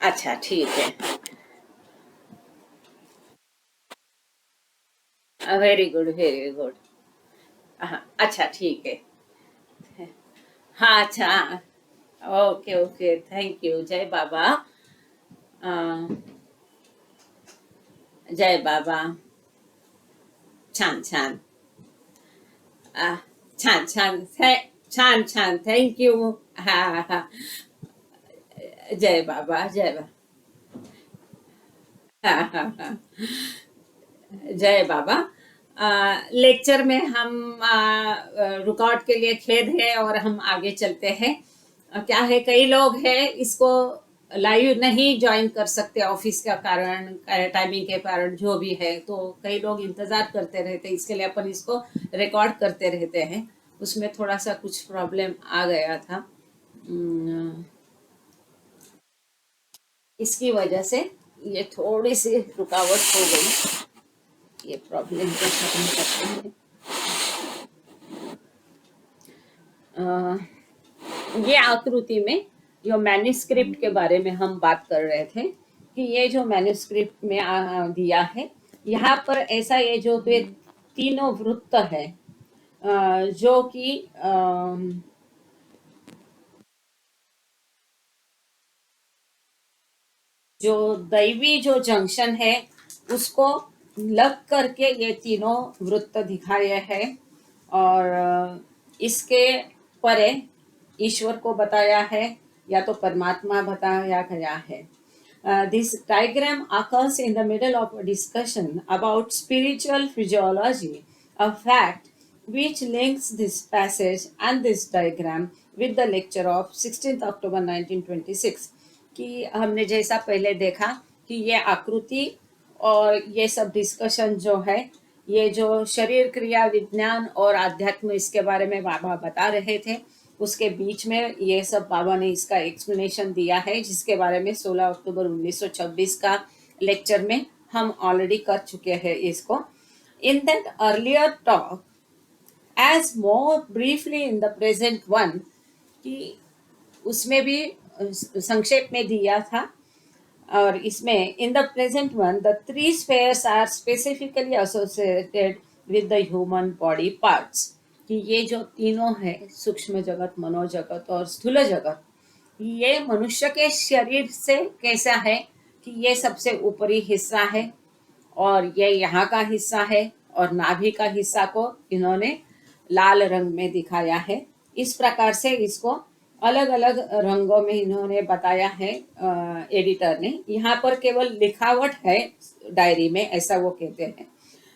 अच्छा ठीक है। Very good very good. हाँ अच्छा ठीक है। हाँ अच्छा। Okay okay, thank you. जय बाबा। अ, जय बाबा। छान छान। अ, छान छान छान छान, थँक यू। हां हां। जय बाबा जय बाबा। हां हां हां। जय बाबा। लेक्चर में हम रिकॉर्ड के लिए खेद है और हम आगे चलते हैं। क्या है, कई लोग हैं इसको लाइव नहीं ज्वाइन कर सकते, ऑफिस का कारण, टाइमिंग के कारण जो भी है, तो कई लोग इंतजार करते रहते हैं, इसके लिए अपन इसको रिकॉर्ड करते रहते हैं। उसमें थोड़ा सा कुछ प्रॉब्लम आ गया था। इसकी वजह से ये थोड़ी सी रुकावट हो गई। ये प्रॉब्लम को खत्म करते हैं। अ, ये आकृति में जो मैन्युस्क्रिप्ट के बारे में हम बात कर रहे थे, कि ये जो मैन्युस्क्रिप्ट में दिया है, यहाँ पर ऐसा ये जो तीनों वृत्त है, जो कि जो दैवी जो जंक्शन है उसको लग करके ये तीनों वृत्त दिखाए हैं। और इसके परे ईश्वर को बताया है, या तो परमात्मा बताया गया है। This diagram occurs in the middle of a discussion about spiritual physiology, a fact which links this passage and this diagram with the lecture of 16th October 1926। कि हमने जैसा पहले देखा कि ये आकृति और ये सब डिस्कशन जो है, ये जो शरीर क्रिया विज्ञान और आध्यात्म, इसके बारे में बाबा बता रहे थे, उसके बीच में ये सब बाबा ने इसका एक्सप्लेनेशन दिया है, जिसके बारे में 16 अक्टूबर 1926 का लेक्चर में हम ऑलरेडी कर चुके हैं इसको। In that earlier talk as more briefly in the present one, कि उसमें भी संक्षेप में दिया था। और इसमें in the present one the three spheres are specifically associated with the human body parts, कि ये जो तीनों है, सूक्ष्म जगत, मनोजगत और स्थूल जगत, ये मनुष्य के शरीर से कैसा है, कि ये सबसे ऊपरी हिस्सा है और ये यहाँ का हिस्सा है, और नाभि का हिस्सा को इन्होंने लाल रंग में दिखाया है। इस प्रकार से इसको अलग अलग रंगों में इन्होंने बताया है एडिटर ने। यहाँ पर केवल लिखावट है डायरी में, ऐसा वो कहते हैं।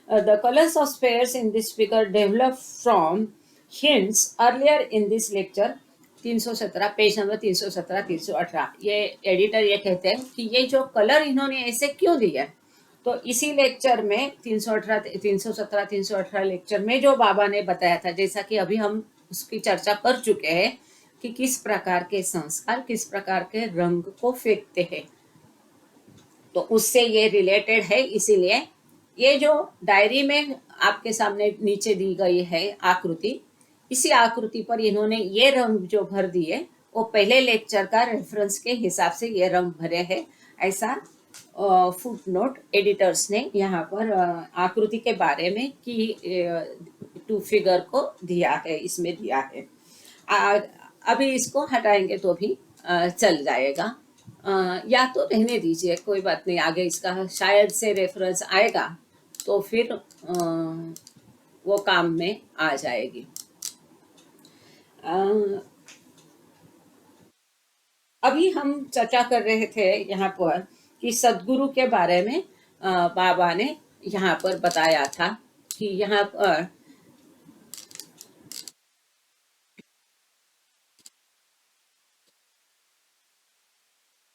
The colours of spheres in this figure develop from hints earlier in this lecture. 317 page number 317 318, ये एडिटर ये कहते हैं कि ये जो कलर इन्होंने ऐसे क्यों दिया, तो इसी लेक्चर में 318 317 318 लेक्चर में जो बाबा ने बताया था, जैसा कि अभी हम उसकी चर्चा कर चुके हैं, कि किस प्रकार के संस्कार किस प्रकार के रंग को फेंकते हैं, तो उससे ये रिलेटेड है। इसीलिए ये जो डायरी में आपके सामने नीचे दी गई है आकृति, इसी आकृति पर इन्होंने ये रंग जो भर दिए, वो पहले लेक्चर का रेफरेंस के हिसाब से ये रंग भरे हैं, ऐसा फुट नोट एडिटर्स ने यहाँ पर आकृति के बारे में कि टू फिगर को दिया है, इसमें दिया है। आ, अभी इसको हटाएंगे तो भी चल जाएगा। या तो रहने दीजिए, कोई बात नहीं, आगे इसका शायद से रेफरेंस आएगा तो फिर वो काम में आ जाएगी। अभी हम चर्चा कर रहे थे यहाँ पर कि सदगुरु के बारे में बाबा ने यहाँ पर बताया था, कि यहाँ पर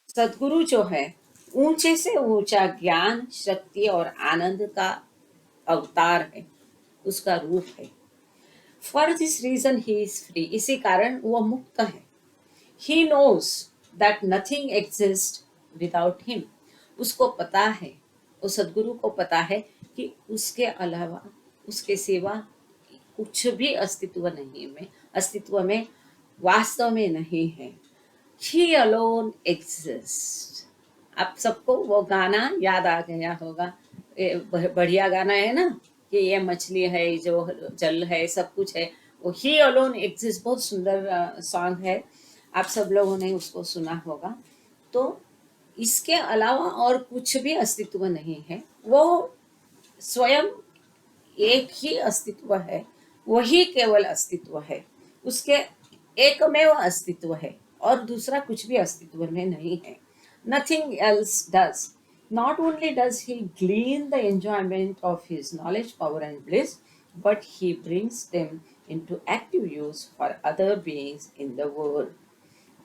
सदगुरु जो है, ऊंचे से ऊंचा ज्ञान, शक्ति और आनंद का अवतार है, उसका रूप है। For this reason he is free, इसी कारण वो मुक्त है। He knows that nothing exist without him, उसको पता है, उस सदगुरु को पता है कि उसके अलावा, उसके सिवा कुछ भी अस्तित्व में वास्तव में नहीं है। ही अलोन एग्जिस्ट, आप सबको वो गाना याद आ गया होगा, बढ़िया गाना है ना, कि ये मछली है जो जल है सब कुछ है, वो ही अलोन एग्जिस्ट, बहुत सुंदर सॉन्ग है, आप सब लोगों ने उसको सुना होगा। तो इसके अलावा और कुछ भी अस्तित्व नहीं है, वो स्वयं एक ही अस्तित्व है, वही केवल अस्तित्व है, उसके एकमेव अस्तित्व है, और दूसरा कुछ भी अस्तित्व में नहीं है। Nothing else does. Not only does he glean the enjoyment of his knowledge, power and bliss, but he brings them into active use for other beings in the world.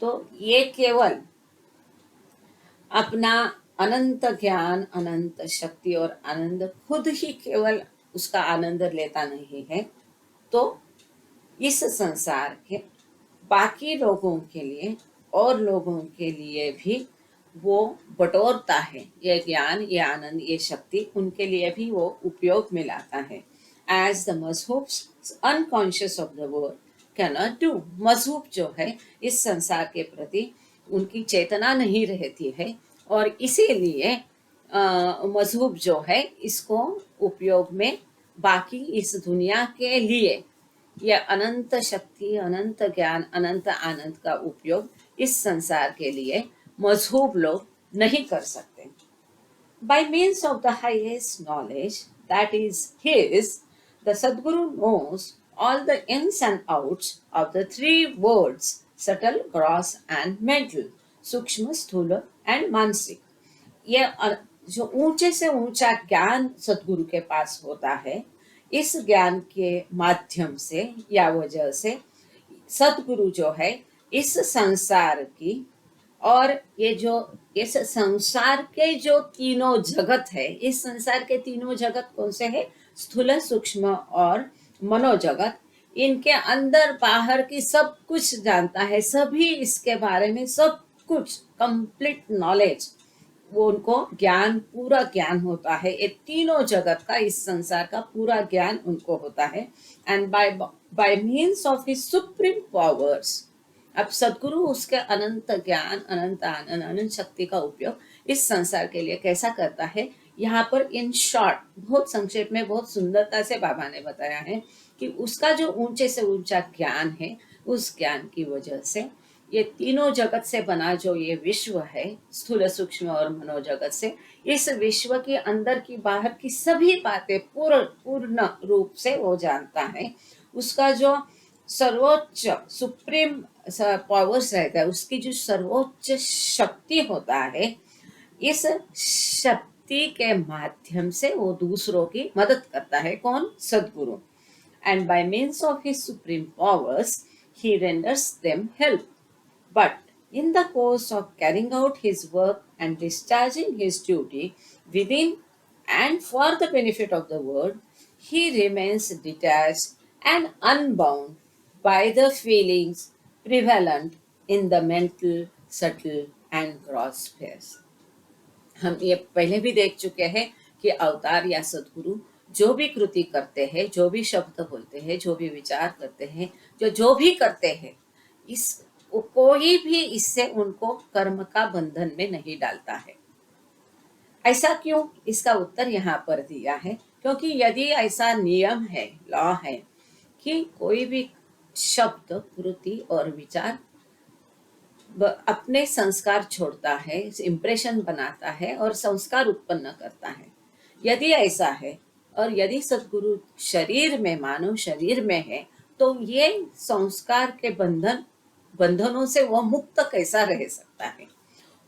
तो ये केवल अपना अनंत ज्ञान, अनंत शक्ति और आनंद खुद ही केवल उसका आनंद लेता नहीं है, तो इस संसार के बाकी लोगों के लिए और लोगों के लिए भी वो बटोरता है, ये ज्ञान, ये आनंद, ये शक्ति उनके लिए भी वो उपयोग में लाता है। As the majzoobs unconscious of the world cannot do. मजहूब जो है इस संसार के प्रति उनकी चेतना नहीं रहती है, और इसीलिए मजहूब जो है इसको उपयोग में बाकी इस दुनिया के लिए यह अनंत शक्ति, अनंत ज्ञान, अनंत आनंद का उपयोग इस संसार के लिए मजहूब लोग नहीं कर सकते। By means of the highest knowledge that is his, the Sadguru knows all the ins and outs of the three worlds, subtle, gross and mental, सूक्ष्म, स्थूल and मानसिक। ये जो ऊंचे से ऊंचा ज्ञान सदगुरु के पास होता है, इस ज्ञान के माध्यम से या वजह से सदगुरु जो है इस संसार की, और ये जो इस संसार के जो तीनों जगत है, इस संसार के तीनों जगत कौन से है? स्थूल, सूक्ष्म और मनोजगत। इनके अंदर बाहर की सब कुछ जानता है, सभी इसके बारे में सब कुछ कंप्लीट नॉलेज, वो उनको ज्ञान, पूरा ज्ञान होता है, ये तीनों जगत का, इस संसार का पूरा ज्ञान उनको होता है। And bye means of his supreme powers, अब सदगुरु उसके अनंत ज्ञान, अनंत आनंद, अनंत शक्ति का उपयोग इस संसार के लिए कैसा करता है, यहाँ पर इन शॉर्ट, बहुत संक्षेप में, बहुत सुंदरता से बाबा ने बताया है कि उसका जो ऊंचे से ऊंचा ज्ञान है, उस ज्ञान की वजह से ये तीनों जगत से बना जो ये विश्व है, स्थूल, सूक्ष्म और मनोजगत से, इस विश्व के अंदर की बाहर की सभी बातें पूर्ण रूप से वो जानता है। उसका जो सर्वोच्च सुप्रीम पावर्स रहता है, उसकी जो सर्वोच्च शक्ति होता है, इस शक्ति के माध्यम से वो दूसरों की मदद करता है। कौन? सदगुरु। And bye means of his supreme powers he renders them help, but in the course of carrying out his work and discharging his duty within and for the benefit of the world, he remains detached and unbound by the feelings prevalent in the mental, subtle and gross spheres. हम ये पहले भी देख चुके हैं कि अवतार या सदगुरु जो भी कृति करते हैं, जो भी शब्द बोलते हैं, जो भी विचार करते हैं, जो भी करते हैं, इस कोई भी इससे उनको कर्म का बंधन में नहीं डालता है। ऐसा क्यों? इसका उत्तर यहाँ पर दिया है, क्योंकि यदि ऐसा नियम है, लॉ है, कि कोई भी शब्द, कृति और विचार अपने संस्कार छोड़ता है, इम्प्रेशन बनाता है और संस्कार उत्पन्न करता है, यदि ऐसा है, और यदि सदगुरु शरीर में, मानव शरीर में है, तो ये संस्कार के बंधनों से वो मुक्त कैसा रह सकता है?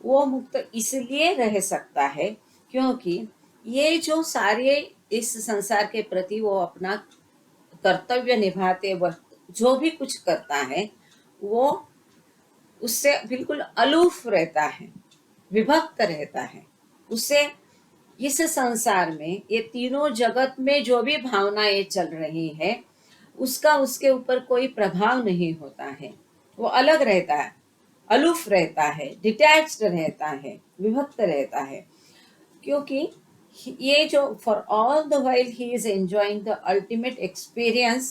वो मुक्त इसलिए रह सकता है क्योंकि ये जो सारे इस संसार के प्रति वो अपना कर्तव्य निभाते वक्त जो भी कुछ करता है, वो उससे बिल्कुल अलूफ रहता है, विभक्त रहता है। उससे इस संसार में, ये तीनों जगत में जो भी भावनाएं चल रही है, उसका उसके ऊपर कोई प्रभाव नहीं होता है। वो अलग रहता है, अलूफ रहता है, डिटैच्ड रहता है, विभक्त रहता है, क्योंकि ये जो for all the while he is enjoying the ultimate experience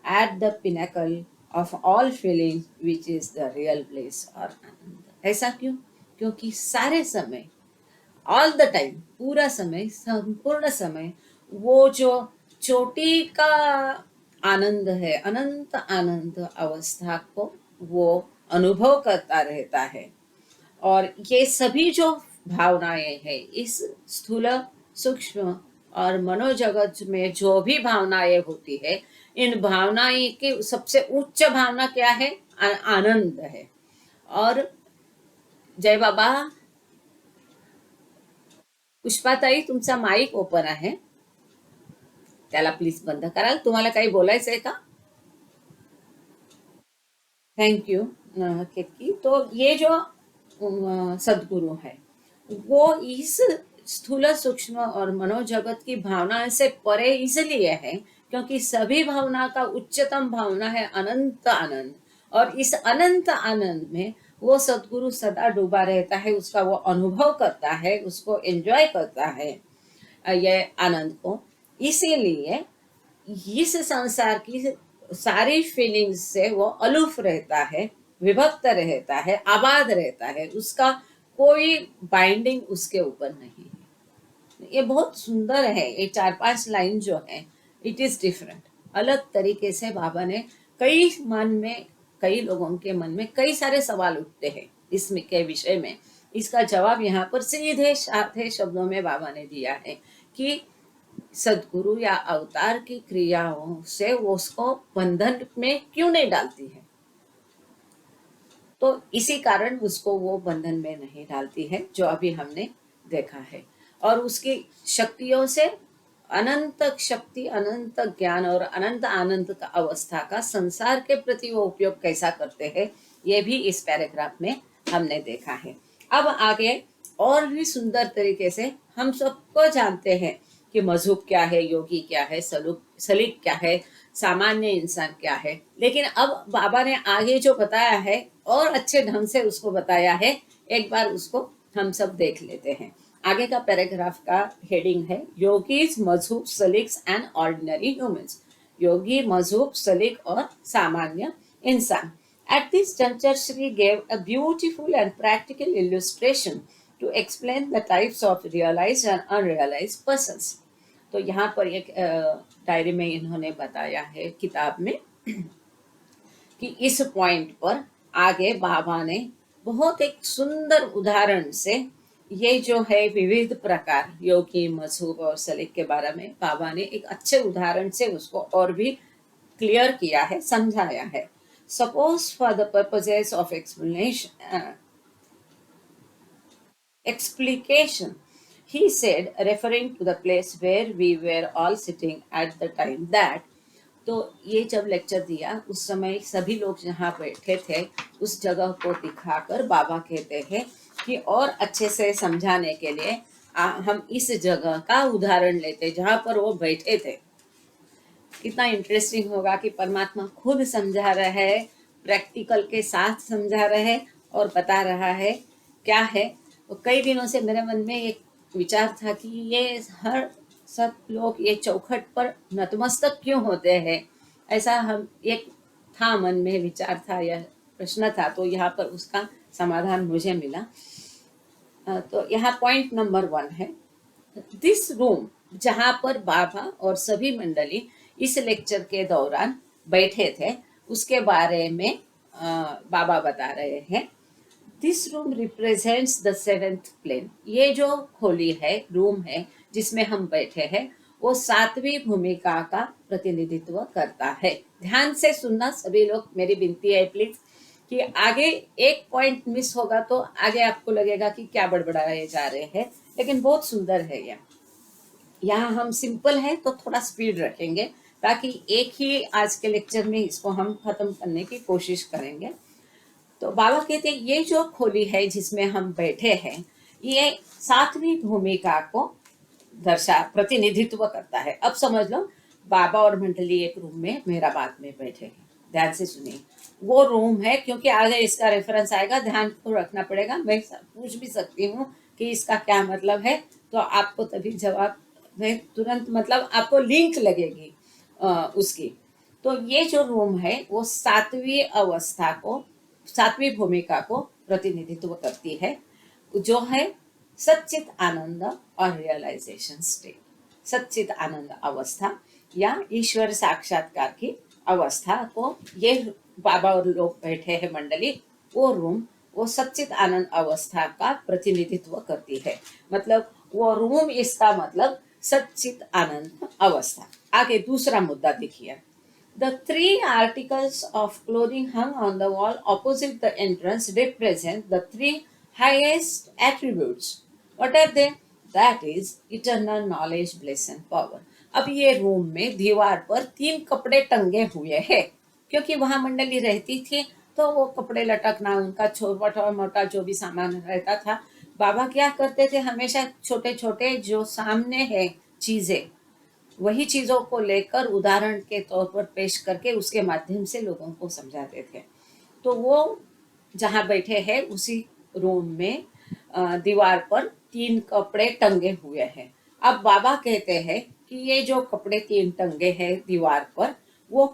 at the pinnacle of all feelings which is the real place और आनंद। ऐसा क्यों? क्योंकि सारे समय ऑल द टाइम, पूरा समय, संपूर्ण समय वो जो चोटी का आनंद है, अनंत आनंद अवस्था को वो अनुभव करता रहता है। और ये सभी जो भावनाएं हैं, इस स्थूल, सूक्ष्म और मनोजगत में जो भी भावनाएं होती है, इन भावनाएं की सबसे उच्च भावना क्या है? आनंद है। और जय बाबा, पुष्पाताई तुमचा माईक ओपन आहे, त्याला प्लीज बंद कराल? तुम्हाला काही बोलायचंय का? थैंक यू केतकी। तो ये जो सदगुरु है, वो इस स्थूल, सूक्ष्म और मनोजगत की भावना से परे इसलिए है क्योंकि सभी भावना का उच्चतम भावना है अनंत आनंद। और इस अनंत आनंद में वो सदगुरु सदा डूबा रहता है, उसका वो अनुभव करता है, उसको एंजॉय करता है ये आनंद को। इसीलिए इस संसार की सारी फीलिंग्स से वो अलूफ रहता है, विभक्त रहता है, आबाद रहता है, उसका कोई बाइंडिंग उसके ऊपर नहीं है। ये बहुत सुंदर है, ये 4-5 लाइन जो है, इट इज डिफरेंट। अलग तरीके से बाबा ने कई लोगों के मन में कई सारे सवाल उठते हैं इसमें के विषय में। इसका जवाब यहाँ पर सीधे साधे शब्दों में बाबा ने दिया है कि सदगुरु या अवतार की क्रियाओं से वो उसको बंधन में क्यों नहीं डालती है। तो इसी कारण उसको वो बंधन में नहीं डालती है, जो अभी हमने देखा है। और उसकी शक्तियों से अनंत शक्ति, अनंत ज्ञान और अनंत आनंद का अवस्था का संसार के प्रति वो उपयोग कैसा करते हैं, ये भी इस पैराग्राफ में हमने देखा है। अब आगे और भी सुंदर तरीके से हम सबको जानते हैं कि मजहब क्या है, योगी क्या है, सलीक क्या है, सामान्य इंसान क्या है। लेकिन अब बाबा ने आगे जो बताया है और अच्छे ढंग से उसको बताया है, एक बार उसको हम सब देख लेते हैं। आगे का पैराग्राफ का हेडिंग है योगीज, मजहब, सलीक्स एंड ऑर्डिनरी ह्यूमंस। योगी, मजहब, सलीक और सामान्य इंसान। At this juncture, Shri gave a beautiful and practical illustration to explain the types of realized and unrealized persons. तो यहाँ पर एक डायरी में इन्होंने बताया है किताब में कि इस पॉइंट पर आगे बाबा ने बहुत एक सुंदर उदाहरण से ये जो है विविध प्रकार योगी, मजहब और सलीक के बारे में बाबा ने एक अच्छे उदाहरण से उसको और भी क्लियर किया है, समझाया है। Suppose for the purposes of explication, he said, referring to the place where we were all sitting at the time, that तो ये जब लेक्चर दिया उस समय सभी लोग जहाँ बैठे थे उस जगह को दिखाकर बाबा कहते हैं कि और अच्छे से समझाने के लिए हम इस जगह का उदाहरण लेते जहाँ पर वो बैठे थे। कितना इंटरेस्टिंग होगा कि परमात्मा खुद समझा रहा है, प्रैक्टिकल के साथ समझा रहा है और बता रहा है क्या है। तो कई दिनों से मेरे मन में एक विचार था कि ये हर सब लोग ये चौखट पर नतमस्तक क्यों होते हैं, ऐसा हम एक था मन में विचार था, यह प्रश्न था। तो यहाँ पर उसका समाधान मुझे मिला। तो यहाँ पॉइंट नंबर 1 है, दिस रूम, जहाँ पर बाबा और सभी मंडली इस लेक्चर के दौरान बैठे थे उसके बारे में बाबा बता रहे हैं। This room represents the 7th plane. ये जो खोली है, रूम है जिसमें हम बैठे हैं, वो 7वीं भूमिका का प्रतिनिधित्व करता है। ध्यान से सुनना सभी लोग, मेरी विनती है प्लीज, कि आगे एक पॉइंट मिस होगा तो आगे आपको लगेगा कि क्या बड़बड़ाए जा रहे हैं, लेकिन बहुत सुंदर है यह। यहाँ हम सिंपल है तो थोड़ा स्पीड रखेंगे ताकि एक ही आज के लेक्चर में इसको हम खत्म करने की कोशिश करेंगे। तो बाबा कहते हैं ये जो खोली है जिसमें हम बैठे हैं, ये 7वीं भूमिका को प्रतिनिधित्व करता है। अब समझ लो, बाबा और मंडली एक रूम में मेहराबाद में बैठे हैं। ध्यान से सुनिए, वो रूम है, क्योंकि आगे इसका रेफरेंस आएगा, ध्यान को रखना पड़ेगा। मैं पूछ भी सकती हूँ कि इसका क्या मतलब है, तो आपको तभी जवाब में तुरंत मतलब आपको लिंक लगेगी उसकी। तो ये जो रूम है वो 7वीं भूमिका को प्रतिनिधित्व करती है, जो है सच्चित आनंद और रियलाइजेशन स्टेट, सच्चित आनंद अवस्था या ईश्वर साक्षात्कार की अवस्था को ये बाबा और लोग बैठे हैं मंडली, वो रूम वो सच्चित आनंद अवस्था का प्रतिनिधित्व करती है। मतलब वो रूम, इसका मतलब सच्चित आनंद अवस्था। आगे दूसरा मुद्दा देखिए। The three articles of clothing hung on the wall opposite the entrance represent the three highest attributes. What are they? That is eternal knowledge, bliss and power. अब ये रूम में दीवार पर 3 कपड़े टंगे हुए हैं, क्योंकि वहां मंडली रहती थी तो वो कपड़े लटकना, उनका छोटा मोटा जो भी सामान रहता था, बाबा क्या करते थे, हमेशा छोटे छोटे जो सामने है चीजें, वही चीजों को लेकर उदाहरण के तौर पर पेश करके उसके माध्यम से लोगों को समझाते थे। तो वो जहाँ बैठे हैं उसी रूम में दीवार पर 3 कपड़े टंगे हुए हैं। अब बाबा कहते हैं कि ये जो कपड़े 3 टंगे हैं दीवार पर, वो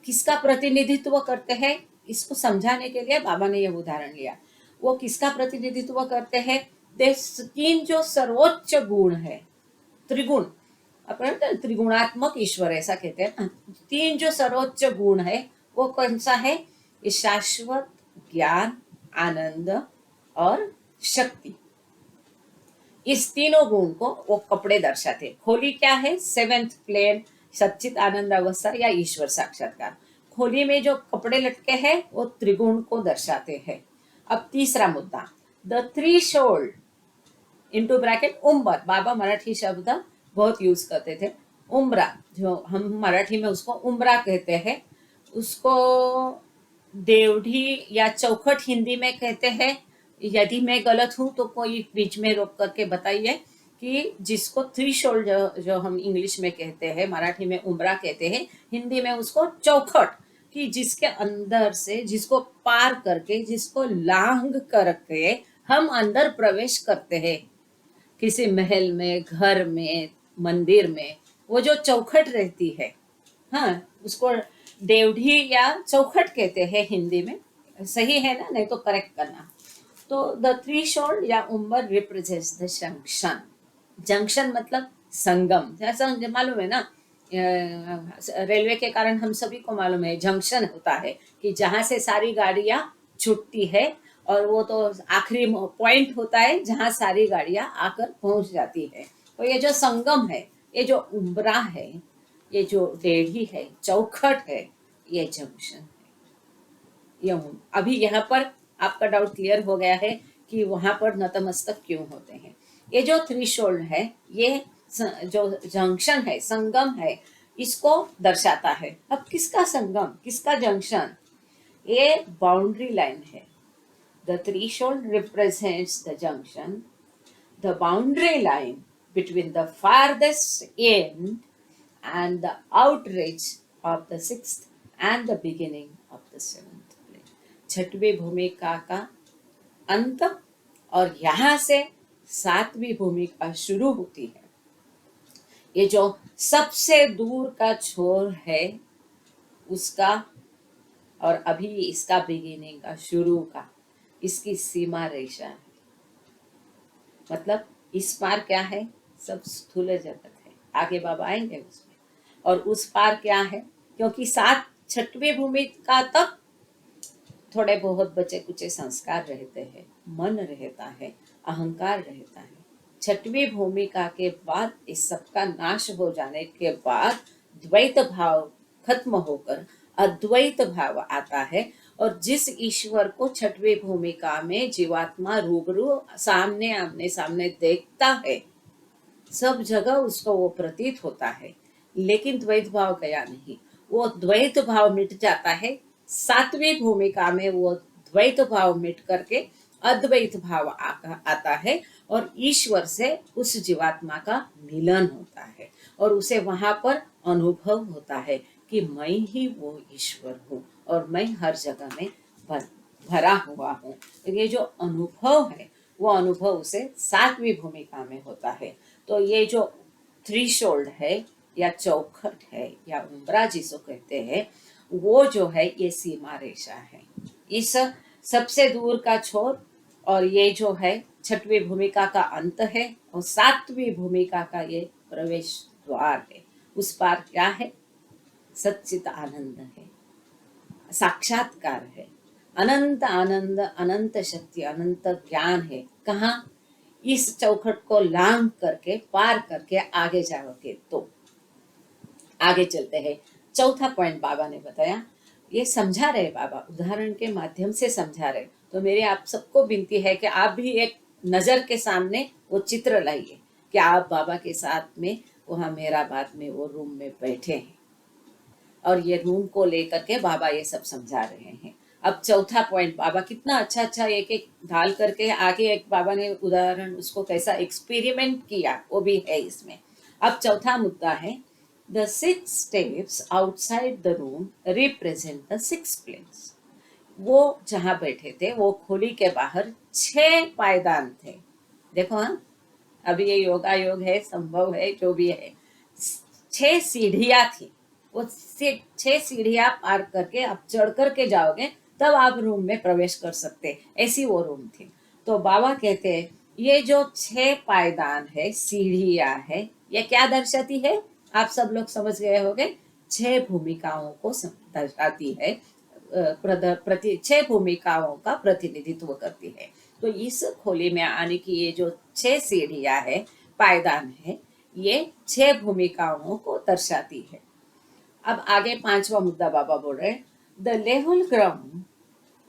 किसका प्रतिनिधित्व करते हैं, इसको समझाने के लिए बाबा ने यह उदाहरण लिया। वो किसका प्रतिनिधित्व करते हैं? 3 जो सर्वोच्च गुण है, त्रिगुण, अपन त्रिगुणात्मक ईश्वर ऐसा कहते हैं ना। 3 जो सर्वोच्च गुण है वो कौन सा है? शाश्वत, ज्ञान, आनंद और शक्ति। इस तीनों गुण को वो कपड़े दर्शाते। खोली क्या है? 7th प्लेन, सच्चित आनंद अवस्था या ईश्वर साक्षात्कार। खोली में जो कपड़े लटके हैं वो त्रिगुण को दर्शाते हैं। अब तीसरा मुद्दा, द थ्री-शोल्ड इंटू ब्रैकेट उम्बर। बाबा मराठी शब्द बहुत यूज करते थे। उम्रा, जो हम मराठी में उसको उम्रा कहते हैं, उसको देवढ़ी या चौखट हिंदी में कहते हैं। यदि मैं गलत हूं तो कोई बीच में रोक करके बताइए कि जिसको थ्री-शोल्ड जो हम इंग्लिश में कहते हैं, मराठी में उम्रा कहते हैं, हिंदी में उसको चौखट, कि जिसके अंदर से, जिसको पार करके, जिसको लांघ करके हम अंदर प्रवेश करते हैं किसी महल में, घर में, मंदिर में, वो जो चौखट रहती है, हाँ, उसको देवढ़ी या चौखट कहते हैं हिंदी में। सही है ना? नहीं तो करेक्ट करना। तो द थ्री-शोल्ड या उम्बर रिप्रेजेंट्स द जंक्शन। जंक्शन मतलब संगम, जैसा मालूम है ना, रेलवे के कारण हम सभी को मालूम है जंक्शन होता है कि जहाँ से सारी गाड़ियाँ छूटती है, और वो तो आखिरी पॉइंट होता है जहाँ सारी गाड़ियाँ आकर पहुँच जाती है। तो ये जो संगम है, ये जो उम्बरा है, ये जो डेढ़ी है, चौखट है, ये जंक्शन है। ये अभी यहाँ पर आपका डाउट क्लियर हो गया है कि वहां पर नतमस्तक क्यों होते हैं। ये जो थ्री-शोल्ड है, ये जो जंक्शन है, संगम है, इसको दर्शाता है। अब किसका संगम, किसका जंक्शन? ये बाउंड्री लाइन है। The three-should represents the junction, the boundary line between the farthest end and the outreach of the 6th and the beginning of the 7th plane। छठवीं भूमिका का अंत और यहाँ से 7वीं भूमिका शुरू होती है। ये जो सबसे दूर का छोर है उसका, और अभी इसका बिगिनिंग का, शुरू का, इसकी सीमा रेखा है। मतलब इस पार क्या है? सब स्थूल जगत है, आगे बाबा आएंगे उसमें। और उस पार क्या है? क्योंकि 6वीं भूमिका तक थोड़े बहुत बचे कुचे संस्कार रहते हैं, मन रहता है, अहंकार रहता है। 6वीं भूमिका के बाद इस सबका नाश हो जाने के बाद द्वैत भाव खत्म होकर अद्वैत भाव आता है, और जिस ईश्वर को 6वीं भूमिका में जीवात्मा रूबरू सामने आमने सामने देखता है, सब जगह उसको वो प्रतीत होता है, लेकिन द्वैत भाव गया नहीं। वो द्वैत भाव मिट जाता है 7वीं भूमिका में। वो द्वैत भाव मिट करके अद्वैत भाव आता है, और ईश्वर से उस जीवात्मा का मिलन होता है, और उसे वहां पर अनुभव होता है कि मैं ही वो ईश्वर हूँ और मैं हर जगह में भरा हुआ हूँ। ये जो अनुभव है, वो अनुभव उसे 7वीं भूमिका में होता है। तो ये जो थ्री-शोल्ड है या चौखट है या उम्बरा जिसको कहते हैं, वो जो है ये सीमा रेखा है। इस सबसे दूर का छोर और ये जो है छठवीं भूमिका का अंत है और सातवीं भूमिका का ये प्रवेश द्वार है। उस पार क्या है? सच्चित आनंद है, साक्षात्कार है, अनंत आनंद, अनंत शक्ति, अनंत ज्ञान है। कहाँ? इस चौखट को लांघ करके, पार करके आगे जाओगे तो। आगे चलते हैं। चौथा पॉइंट बाबा ने बताया, ये समझा रहे बाबा, उदाहरण के माध्यम से समझा रहे। तो मेरी आप सबको विनती है कि आप भी एक नजर के सामने वो चित्र लाइए कि आप बाबा के साथ में वहाँ मेहराबाद में वो रूम में बैठे हैं और ये रूम को लेकर के बाबा ये सब समझा रहे हैं। अब चौथा पॉइंट बाबा कितना अच्छा अच्छा एक एक ढाल करके आगे, एक बाबा ने उदाहरण उसको कैसा एक्सपेरिमेंट किया वो भी है इसमें। अब चौथा मुद्दा है, the 6 steps outside the room represent the 6 planes. वो जहाँ बैठे थे वो खोली के बाहर 6 पायदान थे। देखो, हाँ, अभी ये योगा योग है, संभव है, जो भी है। 6 सीढ़ियाँ थी, वो 6 सीढ़ियाँ पार करके आप चढ़ करके जाओगे तब आप रूम में प्रवेश कर सकते, ऐसी वो रूम थी। तो बाबा कहते हैं ये जो 6 पायदान है, सीढ़ियाँ है, ये क्या दर्शाती है? आप सब लोग समझ गए होंगे, 6 भूमिकाओं को दर्शाती है, 6 भूमिकाओं का प्रतिनिधित्व करती है। तो इस खोली में आने की ये जो 6 सीढ़ियाँ है, पायदान है, ये 6 भूमिकाओं को दर्शाती है। अब आगे 5वां मुद्दा बाबा बोल रहे हैं, the level ground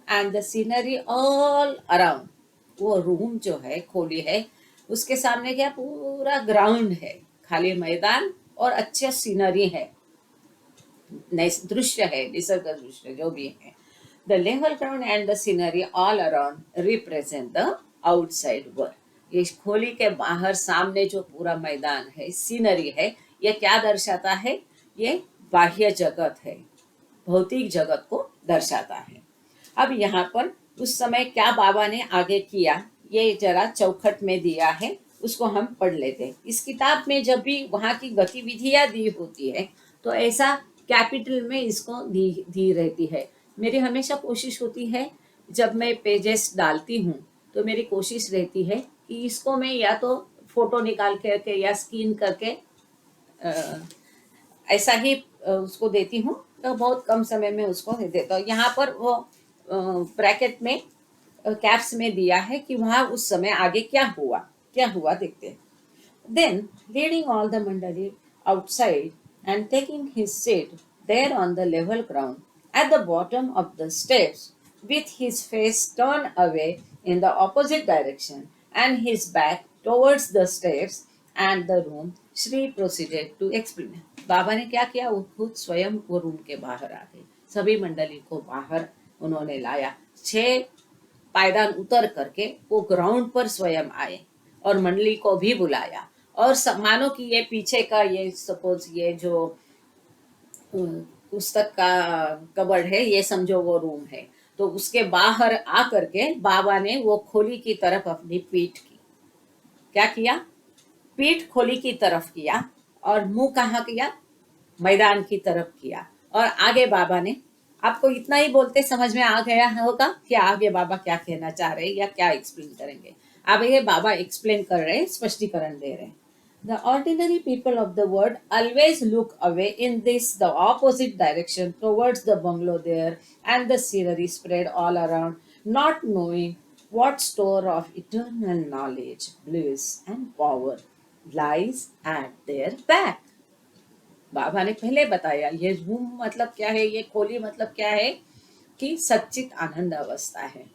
and the scenery all around. वो रूम जो है, खोली है, उसके सामने क्या पूरा ग्राउंड है, खाली मैदान और अच्छे सीनरी है, दृश्य है, निसर्ग दृश्य जो भी है। The level ground and the scenery all around represent the outside world. ये खोली के बाहर सामने जो पूरा मैदान है, सीनरी है, ये क्या दर्शाता है? ये बाह्य जगत है, भौतिक जगत को दर्शाता है। अब यहाँ पर उस समय क्या बाबा ने आगे किया, ये जरा चौखट में दिया है, उसको हम पढ़ लेते हैं। इस किताब में जब भी वहाँ की गतिविधियाँ दी होती है तो ऐसा कैपिटल में इसको दी रहती है। मेरी हमेशा कोशिश होती है, जब मैं पेजेस डालती हूँ तो मेरी कोशिश रहती है कि इसको मैं या तो फोटो निकाल करके या स्कैन करके ऐसा ही उसको देती हूँ, तो बहुत कम समय में उसको दे देता हूँ। यहाँ पर वो ब्रैकेट में कैप्स में दिया है कि वहाँ उस समय आगे क्या हुआ देखते हैं। Then, leading all the mandali outside and taking his seat there on the level ground at the bottom of the steps, with his face turned away in the opposite direction and his back towards the steps and the room, Shri proceeded to explain. बाबा ने क्या किया? वो खुद स्वयं वो room के बाहर आ गए, सभी मंडली को बाहर उन्होंने लाया। 6 पायदान उतर करके वो ग्राउंड पर स्वयं आए और मंडली को भी बुलाया। और मानो कि ये पीछे का, ये सपोज ये जो पुस्तक का कबर्ड है, ये समझो वो रूम है, तो उसके बाहर आ करके बाबा ने वो खोली की तरफ अपनी पीठ की। क्या किया? पीठ खोली की तरफ किया और मुंह कहाँ किया? मैदान की तरफ किया। और आगे बाबा ने, आपको इतना ही बोलते समझ में आ गया होगा कि आगे बाबा क्या कहना चाह रहे हैं या क्या एक्सप्लेन करेंगे। अब ये बाबा एक्सप्लेन कर रहे हैं, स्पष्टीकरण दे रहे हैं। The ordinary people of the world always look away in the opposite direction towards the bungalow there and the scenery spread all around, not knowing what store of eternal knowledge, bliss and power lies at their back. बाबा ने पहले बताया ये room मतलब क्या है, ये खोली मतलब क्या है कि सच्चित आनंद अवस्था है,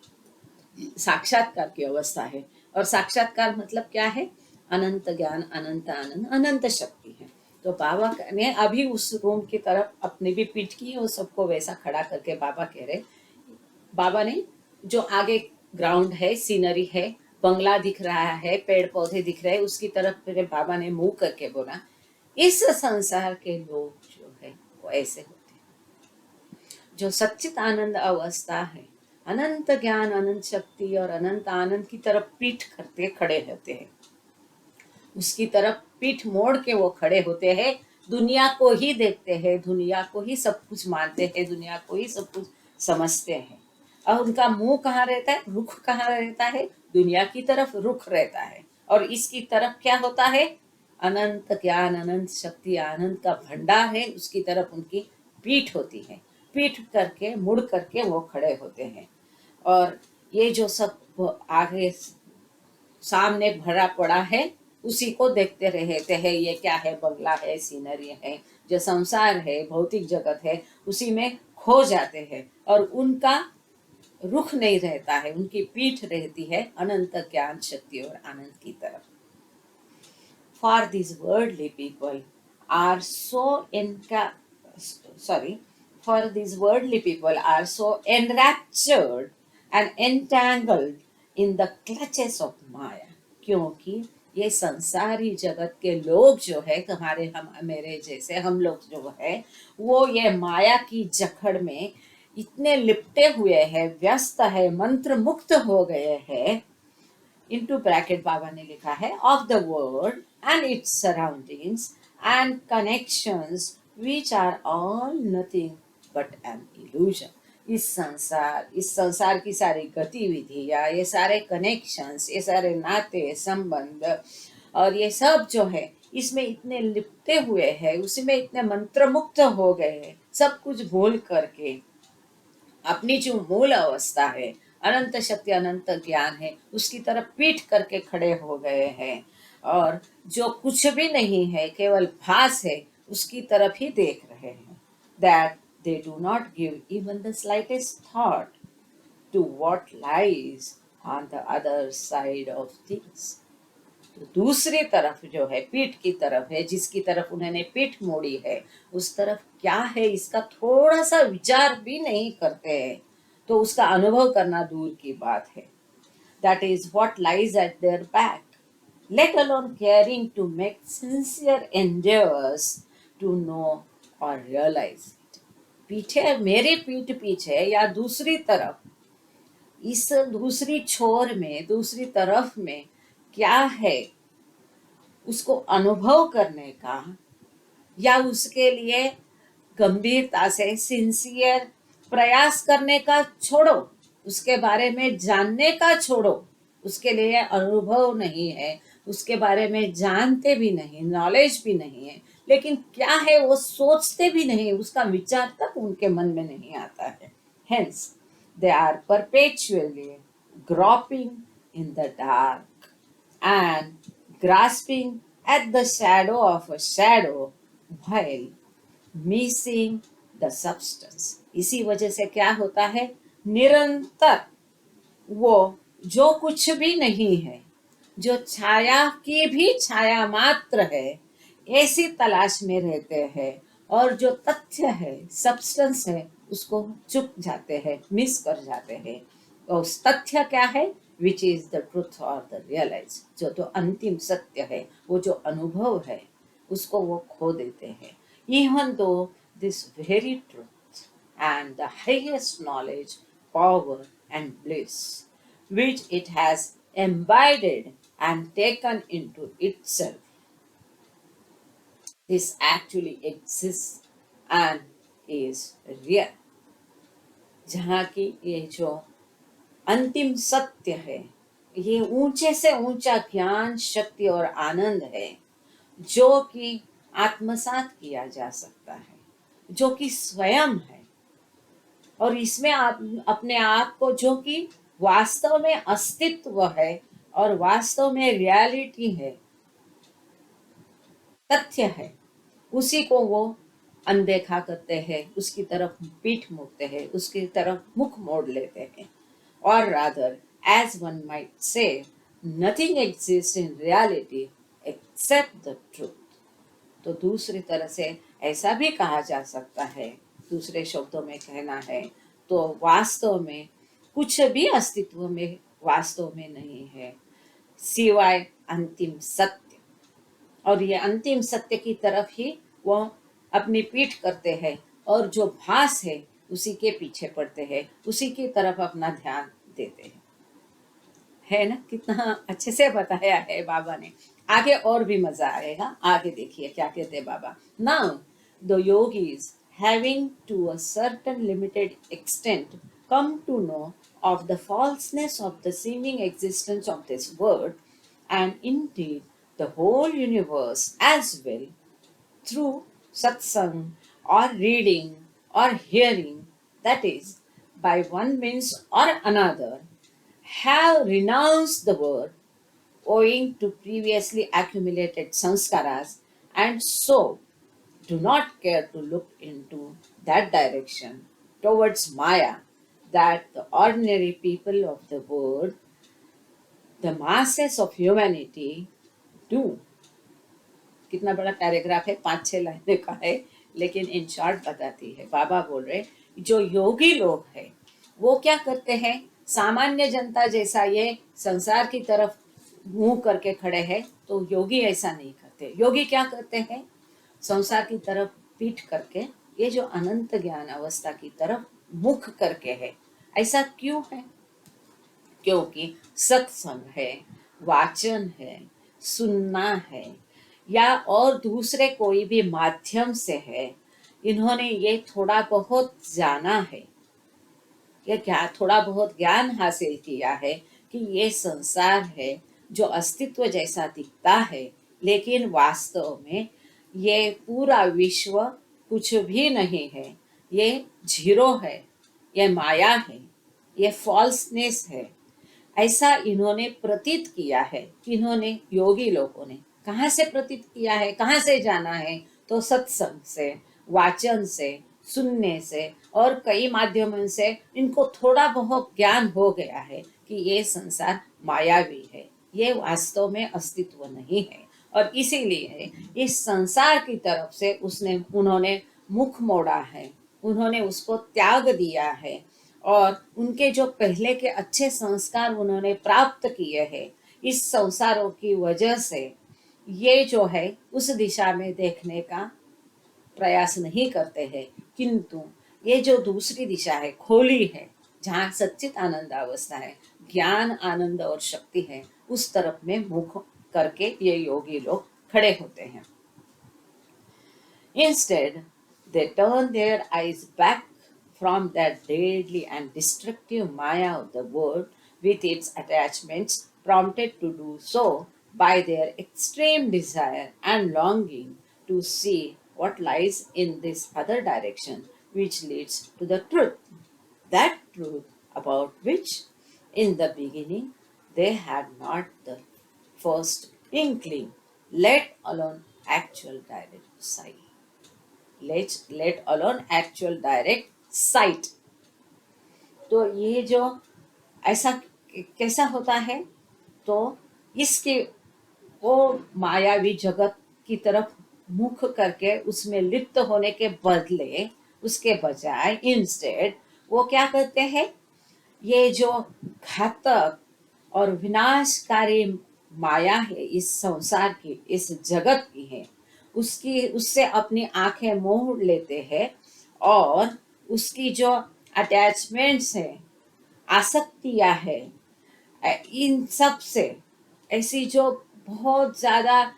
साक्षात्कार की अवस्था है। और साक्षात्कार मतलब क्या है? अनंत ज्ञान, अनंत आनंद, अनंत शक्ति है। तो बाबा ने अभी उस रूम की तरफ अपनी भी पीठ की और सबको वैसा खड़ा करके बाबा कह रहे, बाबा ने जो आगे ग्राउंड है, सीनरी है, बंगला दिख रहा है, पेड़ पौधे दिख रहे हैं, उसकी तरफ फिर बाबा ने मुंह करके बोला, इस संसार के लोग जो है वो ऐसे होते हैं जो सच्चित आनंद अवस्था है, अनंत ज्ञान, अनंत शक्ति और अनंत आनंद की तरफ पीठ करते खड़े रहते हैं, उसकी तरफ पीठ मोड़ के वो खड़े होते हैं, दुनिया को ही देखते हैं, दुनिया को ही सब कुछ मानते हैं, दुनिया को ही सब कुछ समझते हैं। और उनका मुंह कहाँ रहता है, रुख कहाँ रहता है? दुनिया की तरफ रुख रहता है, और इसकी तरफ क्या होता है? अनंत ज्ञान, अनंत शक्ति, आनंद का भंडार है, उसकी तरफ उनकी पीठ होती है। पीठ करके मुड़ करके वो खड़े होते हैं, और ये जो सब आगे सामने भरा पड़ा है उसी को देखते रहते हैं। ये क्या है? बंगला है, सीनरी है, जो संसार है, भौतिक जगत है, उसी में खो जाते हैं, और उनका रुख नहीं रहता है, उनकी पीठ रहती है अनंत ज्ञान, शक्ति और आनंद की तरफ। For these worldly people are so sorry, for these worldly people are so enraptured and entangled in the clutches of Maya, क्योंकि ये संसारी जगत के लोग जो है, तुम्हारे हम मेरे जैसे हम लोग जो है, वो ये माया की जकड़ में इतने लिपटे हुए हैं, व्यस्त है, मंत्र मुक्त हो गए हैं। into bracket बाबा ने लिखा है, of the world and its surroundings and connections which are all nothing but an illusion. इस संसार की सारी गतिविधियाँ, ये सारे कनेक्शंस, ये सारे नाते संबंध और ये सब जो है, इसमें इतने लिपटे हुए हैं, उसी में इतने मंत्रमुग्ध हो गए हैं, सब कुछ भूल करके अपनी जो मूल अवस्था है, अनंत शक्ति, अनंत ज्ञान है, उसकी तरफ पीठ करके खड़े हो गए हैं, और जो कुछ भी नहीं है, केवल भास है, उसकी तरफ ही देख रहे हैं। That they do not give even the slightest thought to what lies on the other side of things. तो दूसरी तरफ जो है, पीठ की तरफ है, जिसकी तरफ उन्होंने पीठ मोड़ी है, उस तरफ क्या है इसका थोड़ा सा विचार भी नहीं करते हैं, तो उसका अनुभव करना दूर की बात है। That is what lies at their back, let alone caring to make sincere endeavors to know or realize it. पीछे, मेरी पीठ पीछे या दूसरी तरफ, इस दूसरी छोर में, दूसरी तरफ में क्या है, उसको अनुभव करने का या उसके लिए गंभीरता से सिंसियर प्रयास करने का छोड़ो, उसके बारे में जानने का छोड़ो, उसके लिए अनुभव नहीं है, उसके बारे में जानते भी नहीं, नॉलेज भी नहीं है, लेकिन क्या है वो सोचते भी नहीं, उसका विचार तक उनके मन में नहीं आता है। Hence, they are perpetually groping in the dark and grasping at the shadow of a shadow while missing the substance. इसी वजह से क्या होता है, निरंतर वो जो कुछ भी नहीं है, जो छाया की भी छाया मात्र है, ऐसी तलाश में रहते हैं, और जो तथ्य है, सब्सटेंस है, उसको चुक जाते हैं, मिस कर जाते हैं। और उस तथ्य क्या है? विच इज द ट्रुथ और द रियलाइज, जो तो अंतिम सत्य है, वो जो अनुभव है, उसको वो खो देते हैं। Even though this very truth and the highest knowledge, power and bliss which it has imbibed and taken into itself, this actually exists and is real. जहाँ की ये जो अंतिम सत्य है, ये ऊंचे से ऊंचा ज्ञान, शक्ति और आनंद है, जो कि आत्मसात किया जा सकता है, जो कि स्वयं है, और इसमें आप अपने आप को, जो कि वास्तव में अस्तित्व है और वास्तव में रियलिटी है, तथ्य है, उसी को वो अनदेखा करते हैं, उसकी तरफ पीठ मोड़ते हैं, उसकी तरफ मुख मोड़ लेते हैं। और rather, as one might say, nothing exist in reality except the truth. तो दूसरी तरह से ऐसा भी कहा जा सकता है, दूसरे शब्दों में कहना है तो वास्तव में कुछ भी अस्तित्व में वास्तव में नहीं है सिवाय अंतिम सत्य, और ये अंतिम सत्य की तरफ ही वो अपनी पीठ करते हैं, और जो भास है उसी के पीछे पड़ते हैं, उसी की तरफ अपना ध्यान देते हैं। है ना, कितना अच्छे से बताया है बाबा ने। आगे और भी मजा आएगा, आगे देखिए क्या कहते हैं Baba. Now the yogis, having to a certain limited extent come to know of the falseness of the seeming existence of this world, and indeed the whole universe as well, through satsang or reading or hearing, that is, by one means or another, have renounced the world owing to previously accumulated sanskaras, and so do not care to look into that direction towards Maya that the ordinary people of the world, the masses of humanity, do. कितना बड़ा paragraph है, 5-6 लाइनें का है, लेकिन in short बताती है। बाबा बोल रहे जो योगी लोग हैं वो क्या करते हैं, सामान्य जनता जैसा ये संसार की तरफ मुंह करके खड़े हैं, तो योगी ऐसा नहीं करते। योगी क्या करते हैं, संसार की तरफ पीठ करके ये जो अनंत ज्ञान अवस्था की तरफ मुख करके है। ऐसा क्यों है, क्योंकि सत्संग है, वाचन है, सुनना है, या और दूसरे कोई भी माध्यम से है, इन्होंने ये थोड़ा बहुत जाना है, ये क्या थोड़ा बहुत ज्ञान हासिल किया है कि ये संसार है जो अस्तित्व जैसा दिखता है, लेकिन वास्तव में ये पूरा विश्व कुछ भी नहीं है, ये जीरो है, ये माया है, ये फॉल्सनेस है। ऐसा इन्होंने प्रतीत किया है। इन्होंने योगी लोगों ने कहाँ से प्रतीत किया है, कहाँ से जाना है, तो सत्संग से, वाचन से, सुनने से और कई माध्यमों से इनको थोड़ा बहुत ज्ञान हो गया है कि ये संसार मायावी है, ये वास्तव में अस्तित्व नहीं है, और इसीलिए इस संसार की तरफ से उन्होंने मुख मोड़ा है, उन्होंने उसको त्याग दिया है, और उनके जो पहले के अच्छे संस्कार उन्होंने प्राप्त किए हैं, इस संसारों की वजह से ये जो है उस दिशा में देखने का प्रयास नहीं करते हैं, किंतु ये जो दूसरी दिशा है, खोली है, जहाँ सच्चित आनंद अवस्था है, ज्ञान आनंद और शक्ति है, उस तरफ में मुख करके ये योगी लोग खड़े होते हैं। Instead, they turn their eyes back from that deadly and destructive maya of the world with its attachments, prompted to do so by their extreme desire and longing to see what lies in this other direction, which leads to the truth. That truth about which, in the beginning, they had not the first inkling, let alone actual direct sight. Let alone actual direct sight. तो ये जो ऐसा कैसा होता है, तो इसके वो मायावी जगत की तरफ मुख करके उसमें लिप्त होने के बदले, उसके बजाय इंस्टेड वो क्या करते हैं, ये जो घातक और विनाशकारी माया है इस संसार की, इस जगत की है, उससे अपनी आंखें मोड़ लेते हैं, और उसकी जो अटैचमेंट्स है, आसक्तियां है, इन सब से, ऐसी जो बहुत ज़्यादा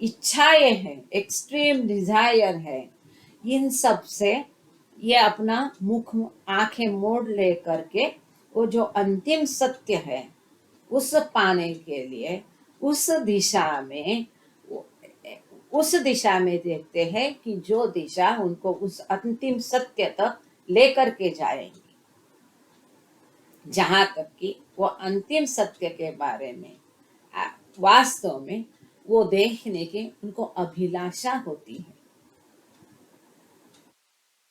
इच्छाएं हैं, एक्सट्रीम डिजायर है, इन सब से ये अपना मुख आंखें मोड़ ले करके वो जो अंतिम सत्य है उस पाने के लिए उस दिशा में देखते हैं कि जो दिशा उनको उस अंतिम सत्य तक लेकर के जाएंगी, जहां तक कि वो अंतिम सत्य के बारे में वास्तव में वो देखने की उनको अभिलाषा होती है,